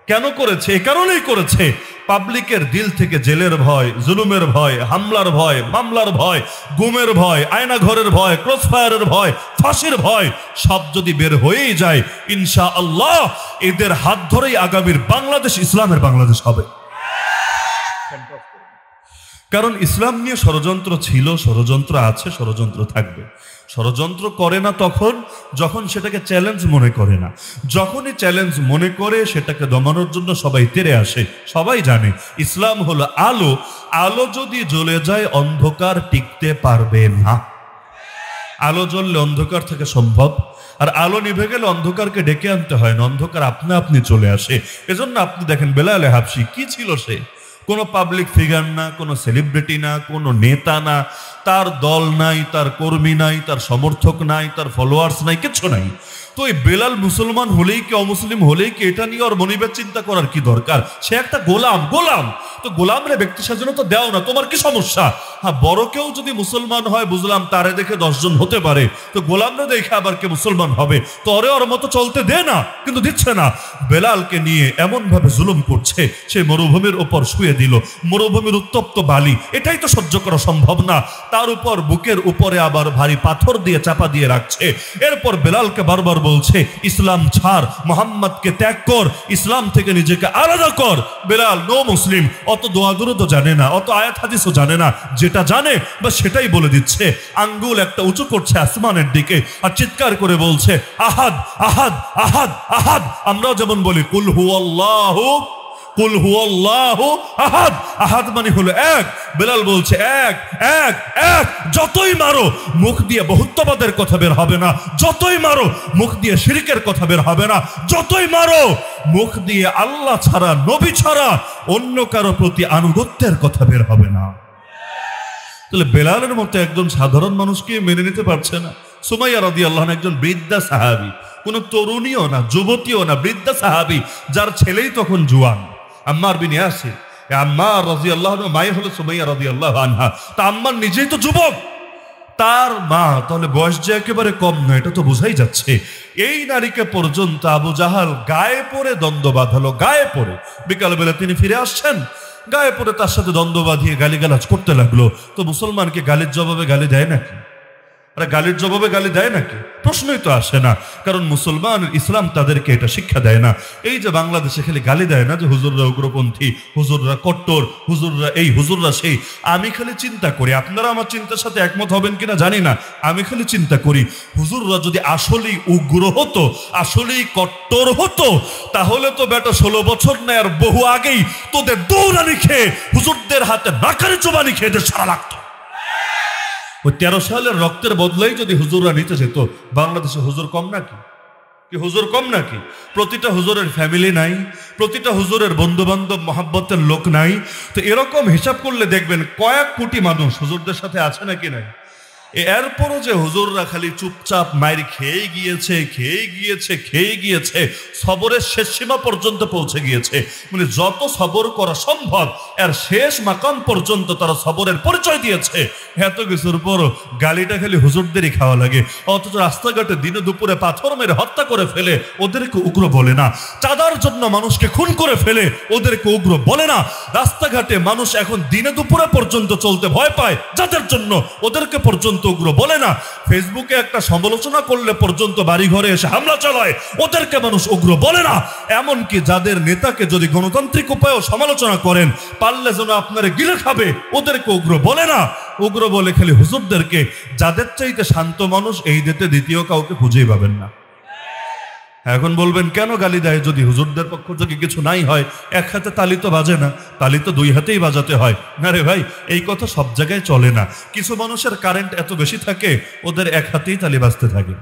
কেন করেছে? এ কারণেই করেছে, পাবলিকের দিল থেকে জেলের ভয়, জুলুমের ভয়, হামলার ভয়, মামলার ভয়, গুমের ভয়, আয়না ঘরের ভয়, ক্রসফায়ারের ভয়, ফাঁসির ভয় সব যদি বের হয়েই যায়, ইনশাআল্লাহ এদের হাত ধরেই আগামীর বাংলাদেশ ইসলামের বাংলাদেশ হবে। কারণ ইসলাম নিয়ে ষড়যন্ত্র ছিল, ষড়যন্ত্র আছে, ষড়যন্ত্র থাকবে। ষড়যন্ত্র করে না তখন যখন সেটাকে চ্যালেঞ্জ মনে করে না। যখনই চ্যালেঞ্জ মনে করে, সেটাকে দমানোর জন্য সবাই তেড়ে আসে। সবাই জানে ইসলাম হলো আলো, আলো যদি জ্বলে যায় অন্ধকার টিকতে পারবে না। আলো জ্বললে অন্ধকার থেকে সম্ভব, আর আলো নিভে গেলে অন্ধকারকে ডেকে আনতে হয় না, অন্ধকার আপনা আপনি চলে আসে। এজন্য আপনি দেখেন বেলালে হাবশি কি ছিল? সে কোনো পাবলিক ফিগার না, কোনো সেলিব্রিটি না, কোনো নেতা না, তার দল নাই, তার কর্মী নাই, তার সমর্থক নাই, তার ফলোয়ার্স নাই, কিচ্ছু নাই। তো এই বেলাল মুসলমান হলেই কি অমুসলিম হলেই কি এটা নিয়ে ওর মনিবের চিন্তা করার কি দরকার? সে একটা গোলাম। গোলাম তো গোলাম রে ব্যক্তি স্বাধীনতা দাও না, তোমার কি সমস্যা? হ্যাঁ, বড় কেউ যদি মুসলমান হয় বুঝলাম, তারে দেখে 10 জন হতে পারে, তো গোলামরা দেখে আবার কে মুসলমান হবে? তো ওর মতো চলতে দে না, কিন্তু দিচ্ছে না। বেলালকে নিয়ে এমন ভাবে জুলুম করছে, সেই মরুভূমির উপর শুয়ে দিল, মরুভূমির উত্তপ্ত বালি, এটাই তো সহ্য করা সম্ভব না। তার উপর বুকের উপরে আবার ভারী পাথর দিয়ে চাপা দিয়ে রাখছে। এরপর বেলালকে বারবার বলছে ইসলাম ছাড়, মোহাম্মদকে ত্যাগ কর, ইসলাম থেকে নিজেকে আলাদা কর। বেলাল নো মুসলিম, অত দোয়া দুরুদও জানে না, অত আয়াত হাদিসও জানে না, যেটা জানে বা সেটাই বলে দিচ্ছে। আঙ্গুল একটা উঁচু করছে আসমানের দিকে আর চিৎকার করে বলছে আহাদ আহাদ আহাদ আহাদ। আমরাও যেমন বলি কুল হু আল্লাহু কুল হুয়াল্লাহু আহাদ, আহাদ মানে হলো এক। বেলাল বলছে এক এক এক, যতই মারো মুখ দিয়ে বহুত্ববাদের কথা বের হবে না, যতই মারো মুখ দিয়ে শিরকের কথা বের হবে না, যতই মারো মুখ দিয়ে আল্লাহ ছাড়া নবী ছাড়া অন্য কারো প্রতি আনুগত্যের কথা বের হবে না। তাহলে বেলালের মতো একজন সাধারণ মানুষকে মেনে নিতে পারছে না। সুমাইয়া রাদিয়াল্লাহু আনহা একজন বৃদ্ধা সাহাবী, কোনো তরুণীও না, যুবতীও না, বৃদ্ধা সাহাবী, যার ছেলেই তখন জুয়ান, আম্মার বিন ইয়াসির। আম্মার রাদিয়াল্লাহু আনহা মাই হলো সুমাইয়া রাদিয়াল্লাহু আনহা। তা আম্মার নিজেই তো যুবক, তার মা, তাহলে বয়স যে একেবারে কম নয় এটা তো বোঝাই যাচ্ছে। এই নারীকে পর্যন্ত আবু জাহাল গায়ে পড়ে দ্বন্দ্ব বাঁধালো, গায়ে পড়ে। বিকালবেলা তিনি ফিরে আসছেন, গায়ে পড়ে তার সাথে দ্বন্দ্ব বাঁধিয়ে গালিগালাজ করতে লাগলো। তো মুসলমানকে গালির জবাবে গালি দেয় নাকি? আরে গালির জবাবে গালি দেয় নাকি? প্রশ্নই তো আসে না, কারণ মুসলমান ইসলাম তাদেরকে এটা শিক্ষা দেয় না। এই যে বাংলাদেশে খালি গালি দেয় না যে হুজুররা উগ্রপন্থী, হুজুররা কট্টর, হুজুররা এই, হুজুররা সেই। আমি খালি চিন্তা করি, আপনারা আমার চিন্তার সাথে একমত হবেন কিনা জানি না, আমি খালি চিন্তা করি হুজুররা যদি আসলেই উগ্র হতো, আসলেই কট্টর হতো, তাহলে তো বেটা 16 বছর নেয় আর বহু আগেই তোদের দৌড়ানি খেয়ে হুজুরদের হাতে নাকারি চোবানি খেয়ে এদের সারা লাগতো। ওই 13 সালের রক্তের বদলেই যদি হুজুররা নিতে যেত, বাংলাদেশে হুজুর কম নাকি? কি হুজুর কম নাকি? প্রতিটা হুজুরের ফ্যামিলি নাই, প্রতিটা হুজুরের বন্ধু বান্ধব মহাব্বতের লোক নাই। তো এরকম হিসাব করলে দেখবেন কয়েক কোটি মানুষ হুজুরদের সাথে আছে নাকি নাই। এরপরও যে হুজুররা খালি চুপচাপ মায়ের খেয়ে গিয়েছে, খেয়ে গিয়েছে, খেয়ে গিয়েছে, সবরের শেষ সীমা পর্যন্ত পৌঁছে গিয়েছে। মানে যত সবর করা সম্ভব এর শেষ মাকাম পর্যন্ত তারা সবরের পরিচয় দিয়েছে। এত কিছুর পরও গালিটা খালি হুজুরদেরই খাওয়া লাগে। অথচ রাস্তাঘাটে দিনে দুপুরে পাথর মেরে হত্যা করে ফেলে ওদেরকে উগ্র বলে না। চাঁদার জন্য মানুষকে খুন করে ফেলে ওদেরকে উগ্র বলে না। রাস্তাঘাটে মানুষ এখন দিনে দুপুরে পর্যন্ত চলতে ভয় পায় যাদের জন্য, ওদেরকে পর্যন্ত উগ্র বলে না। ফেসবুকে একটা সমালোচনা করলে পর্যন্ত বাড়ি ঘরে এসে হামলা চালায়, ওদেরকে মানুষ উগ্র বলে না। এমনকি যাদের নেতাকে যদি গণতান্ত্রিক উপায়েও সমালোচনা করেন, পারলে যেন আপনারা গিলে খাবে, ওদেরকে উগ্র বলে না। উগ্র বলে খালি হুজুরদেরকে। যাদের চাইতে শান্ত মানুষ এই দেশে দ্বিতীয় কাউকে খুঁজেই পাবেন না। এখন বলবেন কেন গালি দেয়? যদি হুজুরদের পক্ষ থেকে কিছু নাই হয়, এক হাতে তালি তো বাজে না, তালি তো দুই হাতেই বাজাতে হয়। না রে ভাই, এই কথা সব জায়গায় চলে না। কিছু মানুষের কারেন্ট এত বেশি থাকে ওদের এক হাতেই তালি বাজতে থাকে।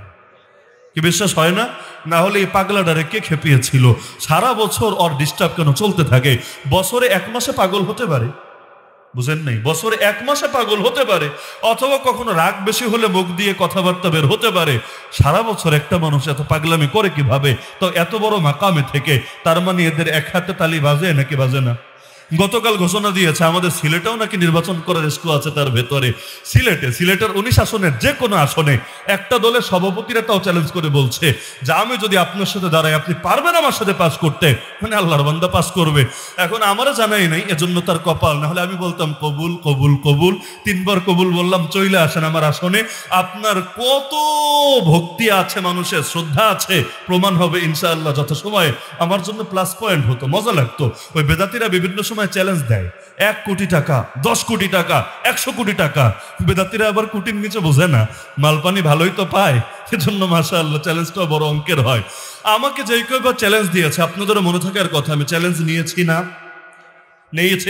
কি বিশ্বাস হয় না? না হলে এই পাগলাটারে কে খেপিয়েছিল? সারা বছর ওর ডিস্টার্ব কেন চলতে থাকে? বছরে 1 মাসে পাগল হতে পারে, বুঝেন নাই? বছরে 1 মাসে পাগল হতে পারে, অথবা কখনো রাগ বেশি হলে মুখ দিয়ে কথাবার্তা বের হতে পারে। সারা বছর একটা মানুষ এত পাগলামি করে কিভাবে? তো এত বড় মাকামে থেকে, তার মানে এদের এক হাতে তালি বাজে নাকি বাজে না? গতকাল ঘোষণা দিয়েছে আমাদের সিলেটেও নাকি নির্বাচন করার ইস্যু আছে তার ভেতরে। সিলেটের 19 আসনের যে কোনো আসনে একটা দলের সভাপতিরা তাও চ্যালেঞ্জ করে বলছে যে আমি যদি আপনার সাথে দাঁড়াই, আপনি পারবেন আমার সাথে পাস করতে? মানে আল্লাহর বান্দা পাস করবে। এখন আমারও জানাই নাই, এজন্য তার কপাল। না হলে আমি বলতাম কবুল কবুল কবুল, 3 বার কবুল বললাম, চলে আসেন আমার আসনে। আপনার কত ভক্তি আছে, মানুষের শ্রদ্ধা আছে, প্রমাণ হবে ইনশাআল্লাহ যথাসময়ে। আমার জন্য প্লাস পয়েন্ট হতো, মজা লাগতো। ওই বেদাতিরা বিভিন্ন সময় চ্যালেঞ্জ দেয়, 1 কোটি টাকা, 10 কোটি টাকা, 100 কোটি টাকা। বেদাতিরা আবার কোটির নিচে বোঝে না, মালপানি ভালোই তো পায়, সেজন্য মাশাআল্লাহ চ্যালেঞ্জটা বড় অঙ্কের হয়। আমাকে যেই কেউ চ্যালেঞ্জ দিয়েছে, আপনাদেরও মনে থাকার কথা, আমি চ্যালেঞ্জ নিয়েছি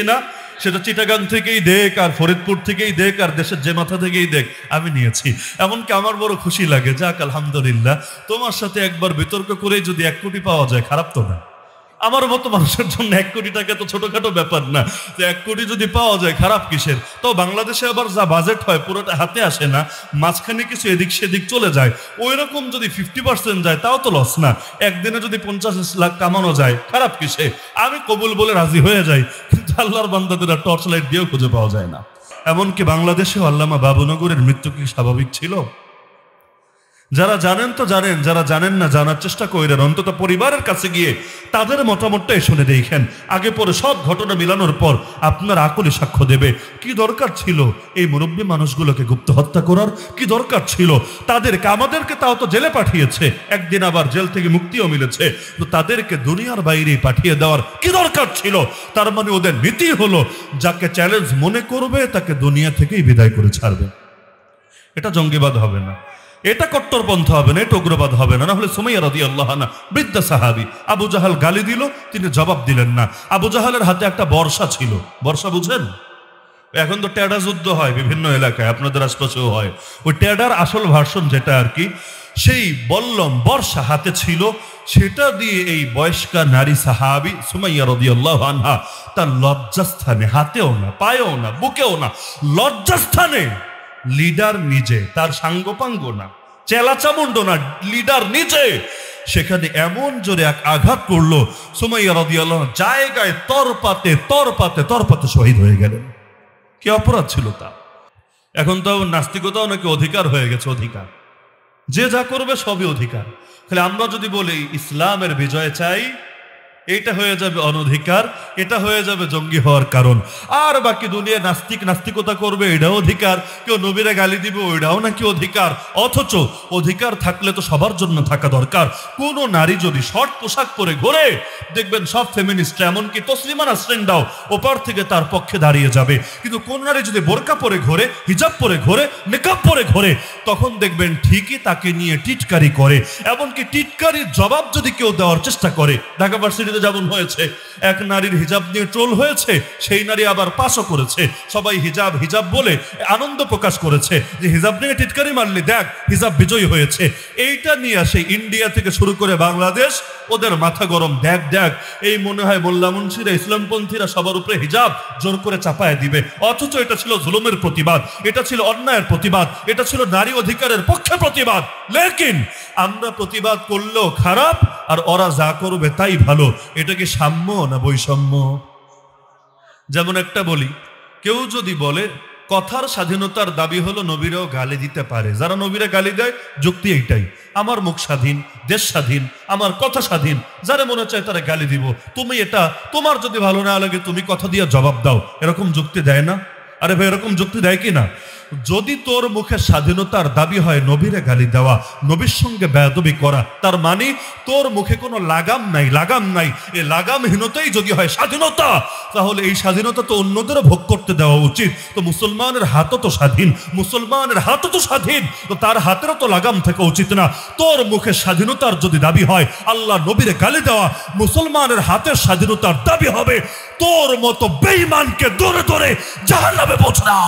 না? সেটা চিটাগাং থেকেই দেখ, আর ফরিদপুর থেকেই দেখ, আর দেশের যে মাথা থেকেই দেখ, আমি নিয়েছি। এমনকি আমার বড় খুশি লাগে, যাক আলহামদুলিল্লাহ, তোমার সাথে একবার বিতর্ক করেই যদি 1 কোটি পাওয়া যায়, খারাপ তো না। আমার মতো মানুষের জন্য 1 কোটি টাকা তো ছোটখাটো ব্যাপার না। 1 কোটি যদি পাওয়া যায়, খারাপ কিসের? তো বাংলাদেশে আবার যা বাজেট হয় পুরোটা হাতে আসে না, মাঝখানে কিছু এদিক সেদিক চলে যায়। ওই রকম যদি 50% যায় তাও তো লস না। একদিনে যদি 50 লাখ কামানো যায়, খারাপ কিসে? আমি কবুল বলে রাজি হয়ে যাই, কিন্তু আল্লাহর বান্দাদেরা টর্চ লাইট দিয়েও খুঁজে পাওয়া যায় না। এমনকি বাংলাদেশে আল্লামা বাবুনগরের মৃত্যু কি স্বাভাবিক ছিল? যারা জানেন তো জানেন, যারা জানেন না জানার চেষ্টা করেন, অন্তত পরিবারের কাছে গিয়ে তাদের মতামতটাই শুনে দেখেন। আগে পরে সব ঘটনা মিলানোর পর আপনার আকলে সাক্ষ্য দেবে। কি দরকার ছিল এই মুরব্বী মানুষগুলোকে গুপ্ত হত্যা করার? কি দরকার ছিল তাদেরকে? আমাদেরকে তাও তো জেলে পাঠিয়েছে, একদিন আবার জেল থেকে মুক্তিও মিলেছে, তো তাদেরকে দুনিয়ার বাইরে পাঠিয়ে দেওয়ার কি দরকার ছিল? তার মানে ওদের নীতি হলো যাকে চ্যালেঞ্জ মনে করবে তাকে দুনিয়া থেকেই বিদায় করে ছাড়বে। এটা জঙ্গিবাদ হবে না। এটা কট্টরপন্থা হবে না, এটা উগ্রবাদ হবে না। না হলে সুমাইয়া রাদিয়াল্লাহু আনহা বৃদ্ধা সাহাবী, আবু জাহাল গালি দিল, তিনি জবাব দিলেন না। আবু জাহালের হাতে একটা বর্ষা ছিল, বর্ষা বুঝেন? এখন তো টেডা যুদ্ধ হয় বিভিন্ন এলাকায়, আপনাদের আশপাশেও হয়। ওই টেডার আসল ভার্সন যেটা আর কি, সেই বল্লম বর্ষা হাতে ছিল, সেটা দিয়ে এই বয়স্কা নারী সাহাবী সুমাইয়া রাদিয়াল্লাহু আনহা তার লজ্জাস্থানে, হাতেও না, পায়েও না, বুকেও না, লজ্জাস্থানে, লিডার নিজে, তার সাঙ্গপাঙ্গ না, চেলাচামুন্ড না, লিডার নিজে, সেখানে এমন জোরে এক আঘাত করলো, সুমাইয়া রাদিয়াল্লাহু আনহা জায়গায় তরপাতে তরপাতে তরপাতে শহীদ হয়ে গেলেন। কি অপরাধ ছিল তা? এখন তো নাস্তিকতাও নাকি অধিকার হয়ে গেছে, অধিকার, যে যা করবে সবই অধিকার। তাহলে আমরা যদি বলি ইসলামের বিজয় চাই, এটা হয়ে যাবে অনধিকার, এটা হয়ে যাবে জঙ্গি হওয়ার কারণ। আর বাকি দুনিয়া নাস্তিকতা করবে, এটাও অধিকার। কেউ নবীরে গালি দিবে, ওইটাও নাকি অধিকার। অথচ অধিকার থাকলে তো সবার জন্য থাকা দরকার। কোন নারী যদি শর্ট পোশাক পরে ঘোরে, দেখবেন সব ফেমিনিস্ট, এমনকি তসলিমা নাসরিনরাও ওপার থেকে তার পক্ষে দাঁড়িয়ে যাবে। কিন্তু কোন নারী যদি বোরকা পরে ঘোরে, হিজাব পরে ঘোরে, নিকাব পরে ঘোরে, তখন দেখবেন ঠিকই তাকে নিয়ে টিটকারি করে। এমনকি টিটকারির জবাব যদি কেউ দেওয়ার চেষ্টা করে, ঢাকা ভার্সিটি যেমন হয়েছে, এক নারীর হিজাব নিয়ে ট্রোল হয়েছে, সেই নারী আবার পাশও করেছে, সবাই হিজাব হিজাব বলে আনন্দ প্রকাশ করেছে যে হিজাব নিয়ে টিটকারি মারলি, দেখ হিজাব বিজয়ী হয়েছে। এইটা নিয়ে আসে ইন্ডিয়া থেকে শুরু করে বাংলাদেশ, ওদের মাথা গরম। দেখ দেখ, এই মনে হয় মোল্লা মুন্সিরা, ইসলামপন্থীরা সবার উপরে হিজাব জোর করে চাপায় দিবে। অথচ এটা ছিল জুলুমের প্রতিবাদ, এটা ছিল অন্যায়ের প্রতিবাদ, এটা ছিল নারী অধিকারের পক্ষে প্রতিবাদ। লেকিন আমরা প্রতিবাদ করলেও খারাপ, আর ওরা যা করবে তাই ভালো। এটা কি সাম্য না বৈষম্য? যেমন একটা বলি, কেউ যদি বলে কথার স্বাধীনতার দাবি হলো নবীরাও গালি দিতে পারে, যারা নবীরা গালি দেয়, যুক্তি এইটাই, আমার মুখ স্বাধীন, দেশ স্বাধীন, আমার কথা স্বাধীন, যারা মনে চায় তারা গালি দিব, তুমি এটা, তোমার যদি ভালো না লাগে তুমি কথা দিয়ে জবাব দাও, এরকম যুক্তি দেয় না? আরে ভাই, এরকম যুক্তি দেয় কি না? যদি তোর মুখে স্বাধীনতার দাবি হয় নবীরে গালি দেওয়া, নবীর সঙ্গে বেয়াদবি করা, তার মানে তোর মুখে কোনো লাগাম নাই, লাগাম নাই। এই লাগামহীনতাই যদি হয় স্বাধীনতা, তাহলে এই স্বাধীনতা তো অন্যদেরও ভোগ করতে দেওয়া উচিত। তো মুসলমানের হাতও তো স্বাধীন, মুসলমানের হাতও তো স্বাধীন, তো তার হাতেরও তো লাগাম থাকা উচিত না? তোর মুখে স্বাধীনতার যদি দাবি হয় আল্লাহ নবীরে গালি দেওয়া, মুসলমানের হাতের স্বাধীনতার দাবি হবে তোর মতো বেঈমানকে দৌড়ে দৌড়ে জাহান্নামে পৌঁছানো।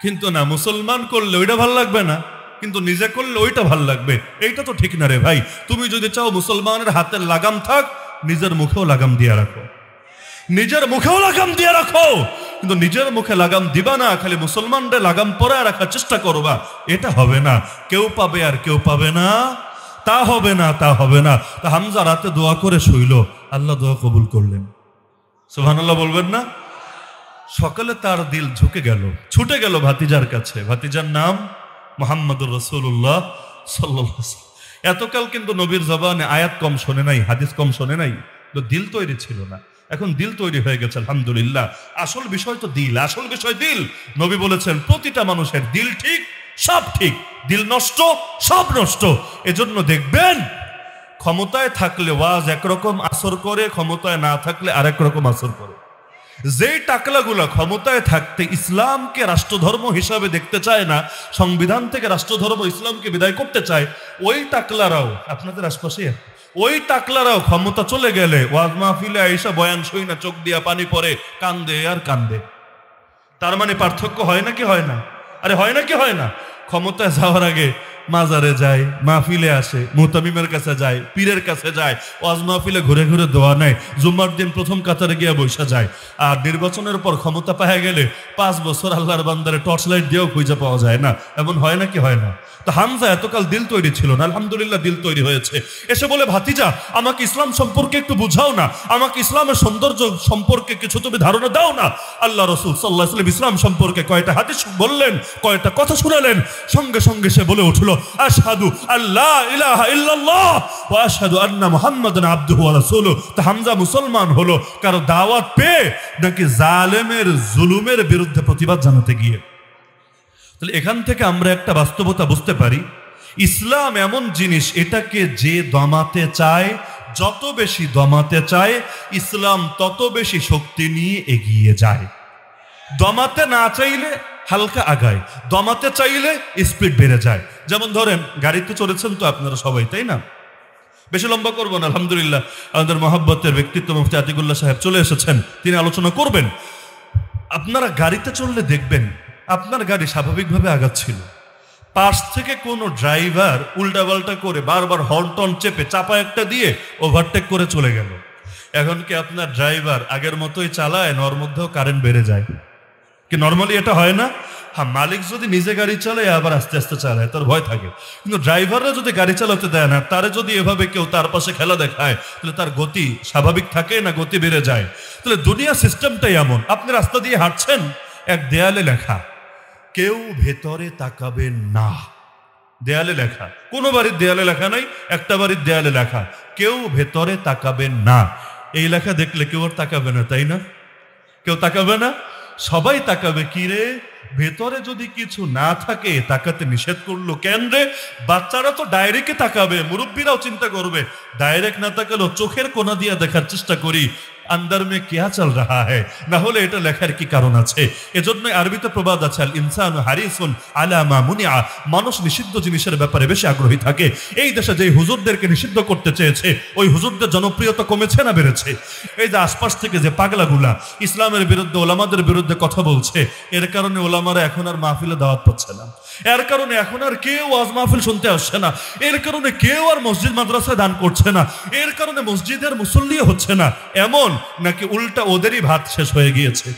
কিন্তু না, মুসলমান করলে ওইটা ভাল লাগবে না, কিন্তু নিজে করলে ওইটা ভাল লাগবে। এইটা তো ঠিক না রে ভাই। তুমি যদি চাও মুসলমানের হাতের লাগাম থাক, নিজের মুখেও লাগাম দিয়ে রাখো, নিজের মুখেও লাগাম দিয়ে রাখো, কিন্তু নিজের মুখে লাগাম দিবা না, খালি মুসলমানদের লাগাম পরে রাখার চেষ্টা করবা। এটা হবে না। কেউ পাবে আর কেউ পাবে না, তা হবে না, তা হবে না। তা হামজা রাতে দোয়া করে শুইল, আল্লাহ দোয়া কবুল করলেন। সুবহানাল্লাহ বলবেন না? সকালে তার দিল ঝুঁকে গেল, ছুটে গেল ভাতিজার কাছে। ভাতিজার নাম মুহাম্মদুর রাসূলুল্লাহ সাল্লাল্লাহু আলাইহি ওয়াসাল্লাম। এতকাল কিন্তু নবীর জবানে আয়াত কম শোনে নাই, হাদিস কম শোনে নাই, তো দিল তৈরি ছিল না। এখন দিল তৈরি হয়ে গেছে, আলহামদুলিল্লাহ। আসল বিষয় তো দিল, আসল বিষয় দিল। নবী বলেছেন প্রতিটা মানুষের দিল ঠিক, সব ঠিক, দিল নষ্ট, সব নষ্ট। এজন্য দেখবেন ক্ষমতায় থাকলে ওয়াজ একরকম আসর করে, ক্ষমতায় না থাকলে আরেক রকম আসর করে। যেই টাকলাগুলা ক্ষমতায় থাকতে ইসলামকে রাষ্ট্রধর্ম হিসাবে দেখতে চায় না, সংবিধান থেকে রাষ্ট্রধর্ম ইসলামকে বিদায় করতে চায়, ওই টাকলারাও আপনাদের আশপাশে, ওই টাকলারাও ক্ষমতা চলে গেলে ওয়াজ মাহফিলে আইসা বয়ান শুই না, চোখ দিয়া পানি পড়ে, কান্দে আর কান্দে। তার মানে পার্থক্য হয় নাকি হয় না? আরে হয় নাকি হয় না? ক্ষমতায় যাওয়ার আগে মাজারে যায়, মাহফিলে আসে, মুতামিমের কাছে যায়, পীরের কাছে যায়, ওয়াজ মাহফিলে ঘুরে ঘুরে দোয়া নেয়, জুম্মার দিন প্রথম কাতারে গিয়ে বসা যায়। আর নির্বাচনের পর ক্ষমতা পাওয়া গেলে 5 বছর আল্লাহর বান্দারে টর্চ লাইট দিয়েও খুঁজে পাওয়া যায় না। এমন হয় নাকি হয় না? তো হামজা এতকাল দিল তৈরি ছিল না, আলহামদুলিল্লাহ দিল তৈরি হয়েছে। এসে বলে, ভাতিজা আমাকে ইসলাম সম্পর্কে একটু বুঝাও না, আমাকে ইসলামের সৌন্দর্য সম্পর্কে কিছু তুমি ধারণা দাও না। আল্লাহ রাসূল সাল্লাল্লাহু আলাইহি ওয়াসাল্লাম ইসলাম সম্পর্কে কয়টা হাদিস বললেন, কয়টা কথা শুনালেন। সঙ্গে সঙ্গে সে বলে উঠল, আশহাদু আল্লা ইলাহা ইল্লাল্লাহ ওয়া আশহাদু আন্না মুহাম্মাদান আবদুহু ওয়া রাসূলুহু। তো হামজা মুসলমান হলো কারো দাওয়াত পেয়ে নাকি জালেমের জুলুমের বিরুদ্ধে প্রতিবাদ জানাতে গিয়ে? তাহলে এখান থেকে আমরা একটা বাস্তবতা বুঝতে পারি, ইসলাম এমন জিনিস, এটাকে যে দমাতে চায়, যত বেশি দমাতে চায়, ইসলাম তত বেশি শক্তি নিয়ে এগিয়ে যায়। দমাতে না চাইলে হালকা আগায়, দমাতে চাইলে স্পিড বেড়ে যায়। যেমন ধরেন গাড়িতে চড়েছেন তো আপনারা সবাই, তাই না? বেশি লম্বা করবো না, আলহামদুলিল্লাহ আমাদের মহব্বতের ব্যক্তিত্ব মুফতি আতিকুল্লাহ সাহেব চলে এসেছেন, তিনি আলোচনা করবেন। আপনারা গাড়িতে চললে দেখবেন আপনার গাড়ি স্বাভাবিকভাবে আগাচ্ছিল, পাশ থেকে কোনো ড্রাইভার উল্টাপাল্টা করে বারবার হর্ন টর্ন চেপে চাপা একটা দিয়ে ওভারটেক করে চলে গেল। এখন কি আপনার ড্রাইভার আগের মতোই চালায়, ওর মধ্যেও কারেন্ট বেড়ে যায় কি? নর্মালি এটা হয় না? হ্যাঁ, মালিক যদি নিজে গাড়ি চালায় আবার আস্তে আস্তে চালায়, তার ভয় থাকে। কিন্তু ড্রাইভাররা যদি গাড়ি চালাতে দেয় না, তারে যদি এভাবে কেউ তার পাশে খেলা দেখায়, তাহলে তার গতি স্বাভাবিক থাকে না গতি বেড়ে যায়। তাহলে দুনিয়া সিস্টেমটাই এমন। আপনি রাস্তা দিয়ে হাঁটছেন, এক দেয়ালে লেখা কেউ ভেতরে তাকাবেন না, দেয়ালে লেখা। কোনো বাড়ির দেয়ালে লেখা নাই, একটা বাড়ির দেয়ালে লেখা কেউ ভেতরে তাকাবেন না। এই লেখা দেখলে কেউ আর তাকাবে না, তাই না? কেউ তাকাবে না, সবাই তাকাবে। কি রে, ভেতরে যদি কিছু না থাকে তাকাতে নিষেধ করলো কেন রে? বাচ্চারা তো ডাইরেক্টে তাকাবে, মুরব্বীরাও চিন্তা করবে। ডাইরেক্ট না তাকালেও চোখের কোনা দিয়ে দেখার চেষ্টা করি अंदर में क्या चल रहा है, না হলে এটা লেখার কি কারণ আছে? এজন্য আরবিতে প্রবাদ আছে, আল ইনসানু হারিসুন আলা মা মুনিআ, মানুষ নিষিদ্ধ জিনিসের ব্যাপারে বেশি আগ্রহী থাকে। এই দেশে যে হুজুরদেরকে নিষিদ্ধ করতে চেয়েছে, ওই হুজুরদের জনপ্রিয়তা কমেছে না বেড়েছে? এই যে আশপাশ থেকে যে পাগলাগুলা ইসলামের বিরুদ্ধে, ওলামাদের বিরুদ্ধে কথা বলছে, এর কারণে ওলামারা এখন আর মাহফিলে দাওয়াত পাচ্ছে না, এর কারণে এখন আর কেউ ওয়াজ মাহফিল শুনতে আসছে না, এর কারণে কেউ আর মসজিদ মাদ্রাসায় দান করছে না, এর কারণে মসজিদের মুসল্লি হচ্ছে না। এমন নাকি উল্টা ওদেরই ভাত শেষ হয়ে গিয়েছে?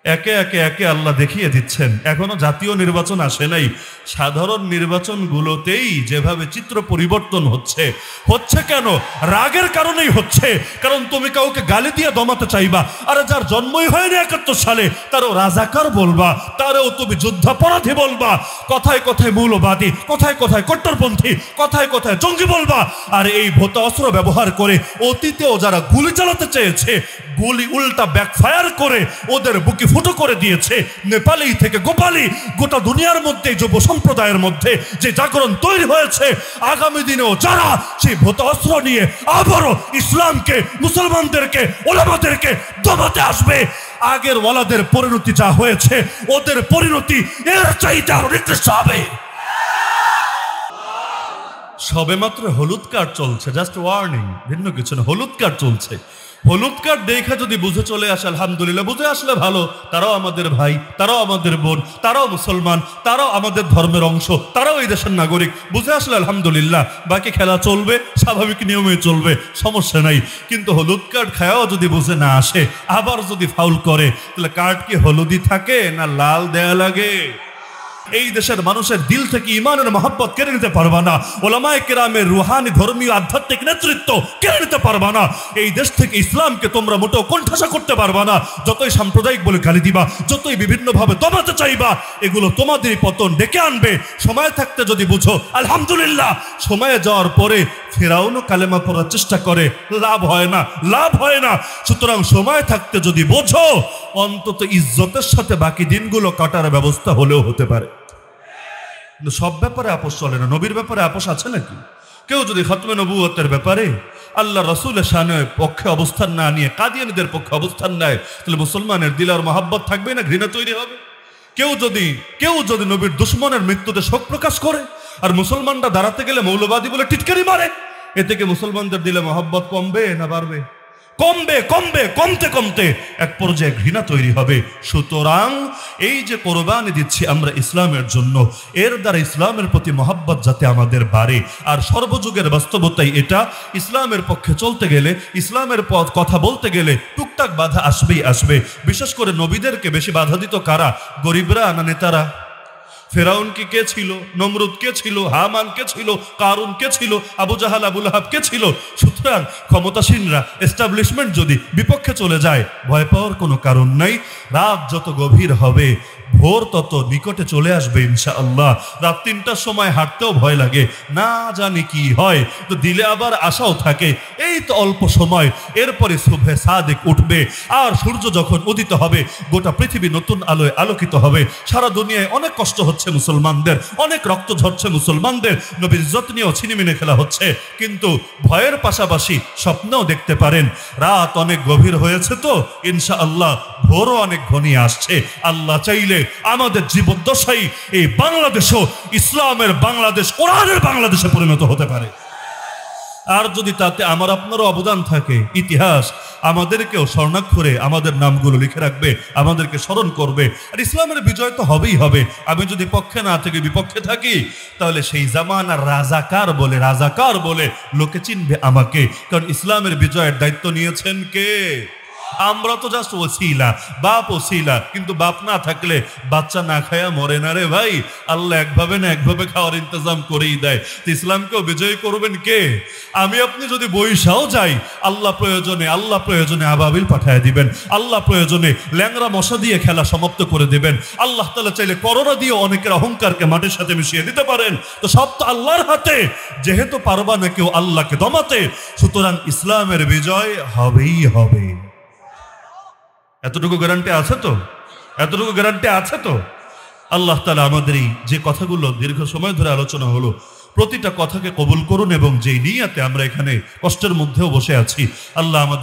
একে একে একে আল্লাহ দেখিয়ে দিচ্ছেন। এখনো জাতীয় নির্বাচন আসে নাই, সাধারণ নির্বাচনগুলোতেই যেভাবে চিত্র পরিবর্তন হচ্ছে। হচ্ছে কেন? রাগের কারণেই হচ্ছে। কারণ তুমি কাউকে গালি দিয়ে দমাতে চাইবা, আর যার জন্মই হয়নি 71 সালে তারও রাজাকার বলবা, তারও তুমি যুদ্ধাপরাধী বলবা, কথায় কথায় মৌলবাদী, কথায় কথায় কট্টরপন্থী, কথায় কথায় জঙ্গি বলবা। আর এই ভোতা অস্ত্র ব্যবহার করে অতীতেও যারা গুলি চালাতে চেয়েছে, গুলি উল্টা ব্যাকফায়ার করে ওদের বুকে ফুটো করে দিয়েছে। নেপালি থেকে গোপালি, গোটা দুনিয়ার মধ্যে যুব সম্প্রদায়ের মধ্যে যে জাগরণ তৈরি হয়েছে, আগামী দিনেও যারা সেই ভোতা অস্ত্র নিয়ে আবারও ইসলামকে, মুসলমানদেরকে, ওলামাদেরকে দমাতে আসবে, আগের ওয়ালাদের পরিণতি যা হয়েছে ওদের পরিণতি এর চাইতে আরো নিকৃষ্ট হবে। সবে মাত্র হলুদ কার্ড চলছে, জাস্ট ওয়ার্নিং, ভিন্ন কিছু না। হলুদ কার্ড চলছে, হলুদ কার্ড দেখা যদি বুঝে চলে আসে আলহামদুলিল্লাহ, বুঝে আসলে ভালো। তারাও আমাদের ভাই, তারাও আমাদের বোন, তারাও মুসলমান, তারাও আমাদের ধর্মের অংশ, তারাও এই দেশের নাগরিক। বুঝে আসলে আলহামদুলিল্লাহ, বাকি খেলা চলবে, স্বাভাবিক নিয়মে চলবে, সমস্যা নাই। কিন্তু হলুদ কার্ড খায়াও যদি বুঝে না আসে, আবার যদি ফাউল করে, তাহলে কার্ড কি হলুদই থাকে না লাল দেয়া লাগে? এই দেশের মানুষের দিল থেকে ইমানের মহব্বত কেড়ে নিতে পারবা না, ওলামায়ে কেরামের রুহানি ধর্মীয় আধ্যাত্মিক নেতৃত্ব কেড়ে নিতে পারবা না। এই দেশ থেকে ইসলামকে তোমরা মোটেও কোণঠাসা করতে পারবা না। যতই সাম্প্রদায়িক বলে গালি দিবা, যতই বিভিন্নভাবে দমাতে চাইবা, এগুলো তোমাদেরই পতন ডেকে আনবে। সময় থাকতে যদি বুঝো আলহামদুলিল্লাহ, সময়ে যাওয়ার পরে ফেরাউনও কালেমা পড়ার চেষ্টা করে, লাভ হয় না, লাভ হয় না। সুতরাং সময় থাকতে যদি বোঝো, অন্তত ইজ্জতের সাথে বাকি দিনগুলো কাটার ব্যবস্থা হলেও হতে পারে। কিন্তু সব ব্যাপারে আপোষ চলে না। নবীর ব্যাপারে আপোষ আছে নাকি? কেউ যদি খতমে নবুয়তের ব্যাপারে আল্লাহ রসুলের শানের পক্ষে অবস্থান না নিয়ে কাদিয়ানীদের পক্ষে অবস্থান নেয়, তাহলে মুসলমানের দিলে আর মহাব্বত থাকবে না, ঘৃণা তৈরি হবে। কেউ যদি নবীর দুশ্মনের মৃত্যুতে শোক প্রকাশ করে, আর মুসলমানরা দাঁড়াতে গেলে মৌলবাদী বলে টিটকারি মারে, এ থেকে মুসলমানদের দিলে মহাব্বত কমবে না বাড়বে? কমবে, কমবে, কমতে কমতে এক পর্যায়ে ঘৃণা তৈরি হবে। সুতরাং এই যে কোরবানি দিচ্ছি আমরা ইসলামের জন্য, এর দ্বারা ইসলামের প্রতি মহব্বত যাতে আমাদের বাড়ে। আর সর্বযুগের বাস্তবতাই এটা, ইসলামের পক্ষে চলতে গেলে, ইসলামের পথ কথা বলতে গেলে টুকটাক বাধা আসবেই আসবে। বিশেষ করে নবীদেরকে বেশি বাধা দিত কারা? গরিবরা না নেতারা? ফেরাউন কি কে ছিল? নমরুদ কে ছিল? হামান কে ছিল? কারুন কে ছিল? আবু জাহাল, আবু লাহাব কে ছিল? সুতরাং ক্ষমতাসীনরা, এস্টাবলিশমেন্ট যদি বিপক্ষে চলে যায়, ভয় পাওয়ার কোনো কারণ নাই। রাত যত গভীর হবে, ভোর তত নিকটে চলে আসবে ইনশাআল্লাহ। রাত 3টার সময় হাঁটতেও ভয় লাগে, না জানি কি হয়, তো দিলে আবার আশাও থাকে। এই তো অল্প সময়, এরপরে সুবহে সাদিক উঠবে, আর সূর্য যখন উদিত হবে, গোটা পৃথিবী নতুন আলোয় আলোকিত হবে। সারা দুনিয়ায় অনেক কষ্ট হচ্ছে মুসলমানদের, অনেক রক্ত ঝরছে মুসলমানদের, নবীর ইজ্জত নিয়েও ছিনিমিনি খেলা হচ্ছে। কিন্তু ভয়ের পাশাপাশি স্বপ্নও দেখতে পারেন, রাত অনেক গভীর হয়েছে তো ইনশাআল্লাহ ভোরও অনেক ঘনিয়ে আসছে। আল্লাহ চাইলে আমাদের জীবদ্দশায় এই বাংলাদেশও ইসলামের বাংলাদেশ, কোরআনের বাংলাদেশে পরিণত হতে পারে। আর যদি তাতে আমার আপনারও অবদান থাকে, ইতিহাস আমাদেরকেও স্বর্ণাক্ষরে আমাদের নামগুলো লিখে রাখবে, আমাদেরকে স্মরণ করবে। আর ইসলামের বিজয় তো হবেই হবে। আমি যদি পক্ষে না থেকে বিপক্ষে থাকি, তাহলে সেই জামানার রাজাকার বলে লোকে চিনবে আমাকে। কারণ ইসলামের বিজয়ের দায়িত্ব নিয়েছেন কে? আমরা তো জাস্ট ওসিলা, বাপ ওসিলা, কিন্তু বাপ না থাকলে বাচ্চা না খায়া মরে না রে ভাই। আল্লাহ একভাবে না একভাবে খাওয়ার ইন্তজাম করেই দেয়। ইসলামকেও বিজয় করবেন কে? আমি আপনি যদি বৈশাও যাই, আল্লাহ প্রয়োজনে আবাবিল পাঠায় দিবেন, আল্লাহ প্রয়োজনে ল্যাংরা মশা দিয়ে খেলা সমাপ্ত করে দিবেন, আল্লাহ তাআলা চাইলে করোনা দিয়ে অনেকের অহংকারকে মাটির সাথে মিশিয়ে দিতে পারেন। তো সব তো আল্লাহর হাতে। যেহেতু পারবা না কেউ আল্লাহকে দমাতে, সুতরাং ইসলামের বিজয় হবেই হবে। এতটুকু গ্যারান্টি আছে তো? এতটুকু গ্যারান্টি আছে তো? আল্লাহ তাআলা আমাদের এই যে কথাগুলো দীর্ঘ সময় ধরে আলোচনা হলো, প্রতিটা কথাকে কবুল করুন, এবং যেই নিয়াতে আমরা এখানে কষ্টের মধ্যেও বসে আছি, আল্লাহ আমাদের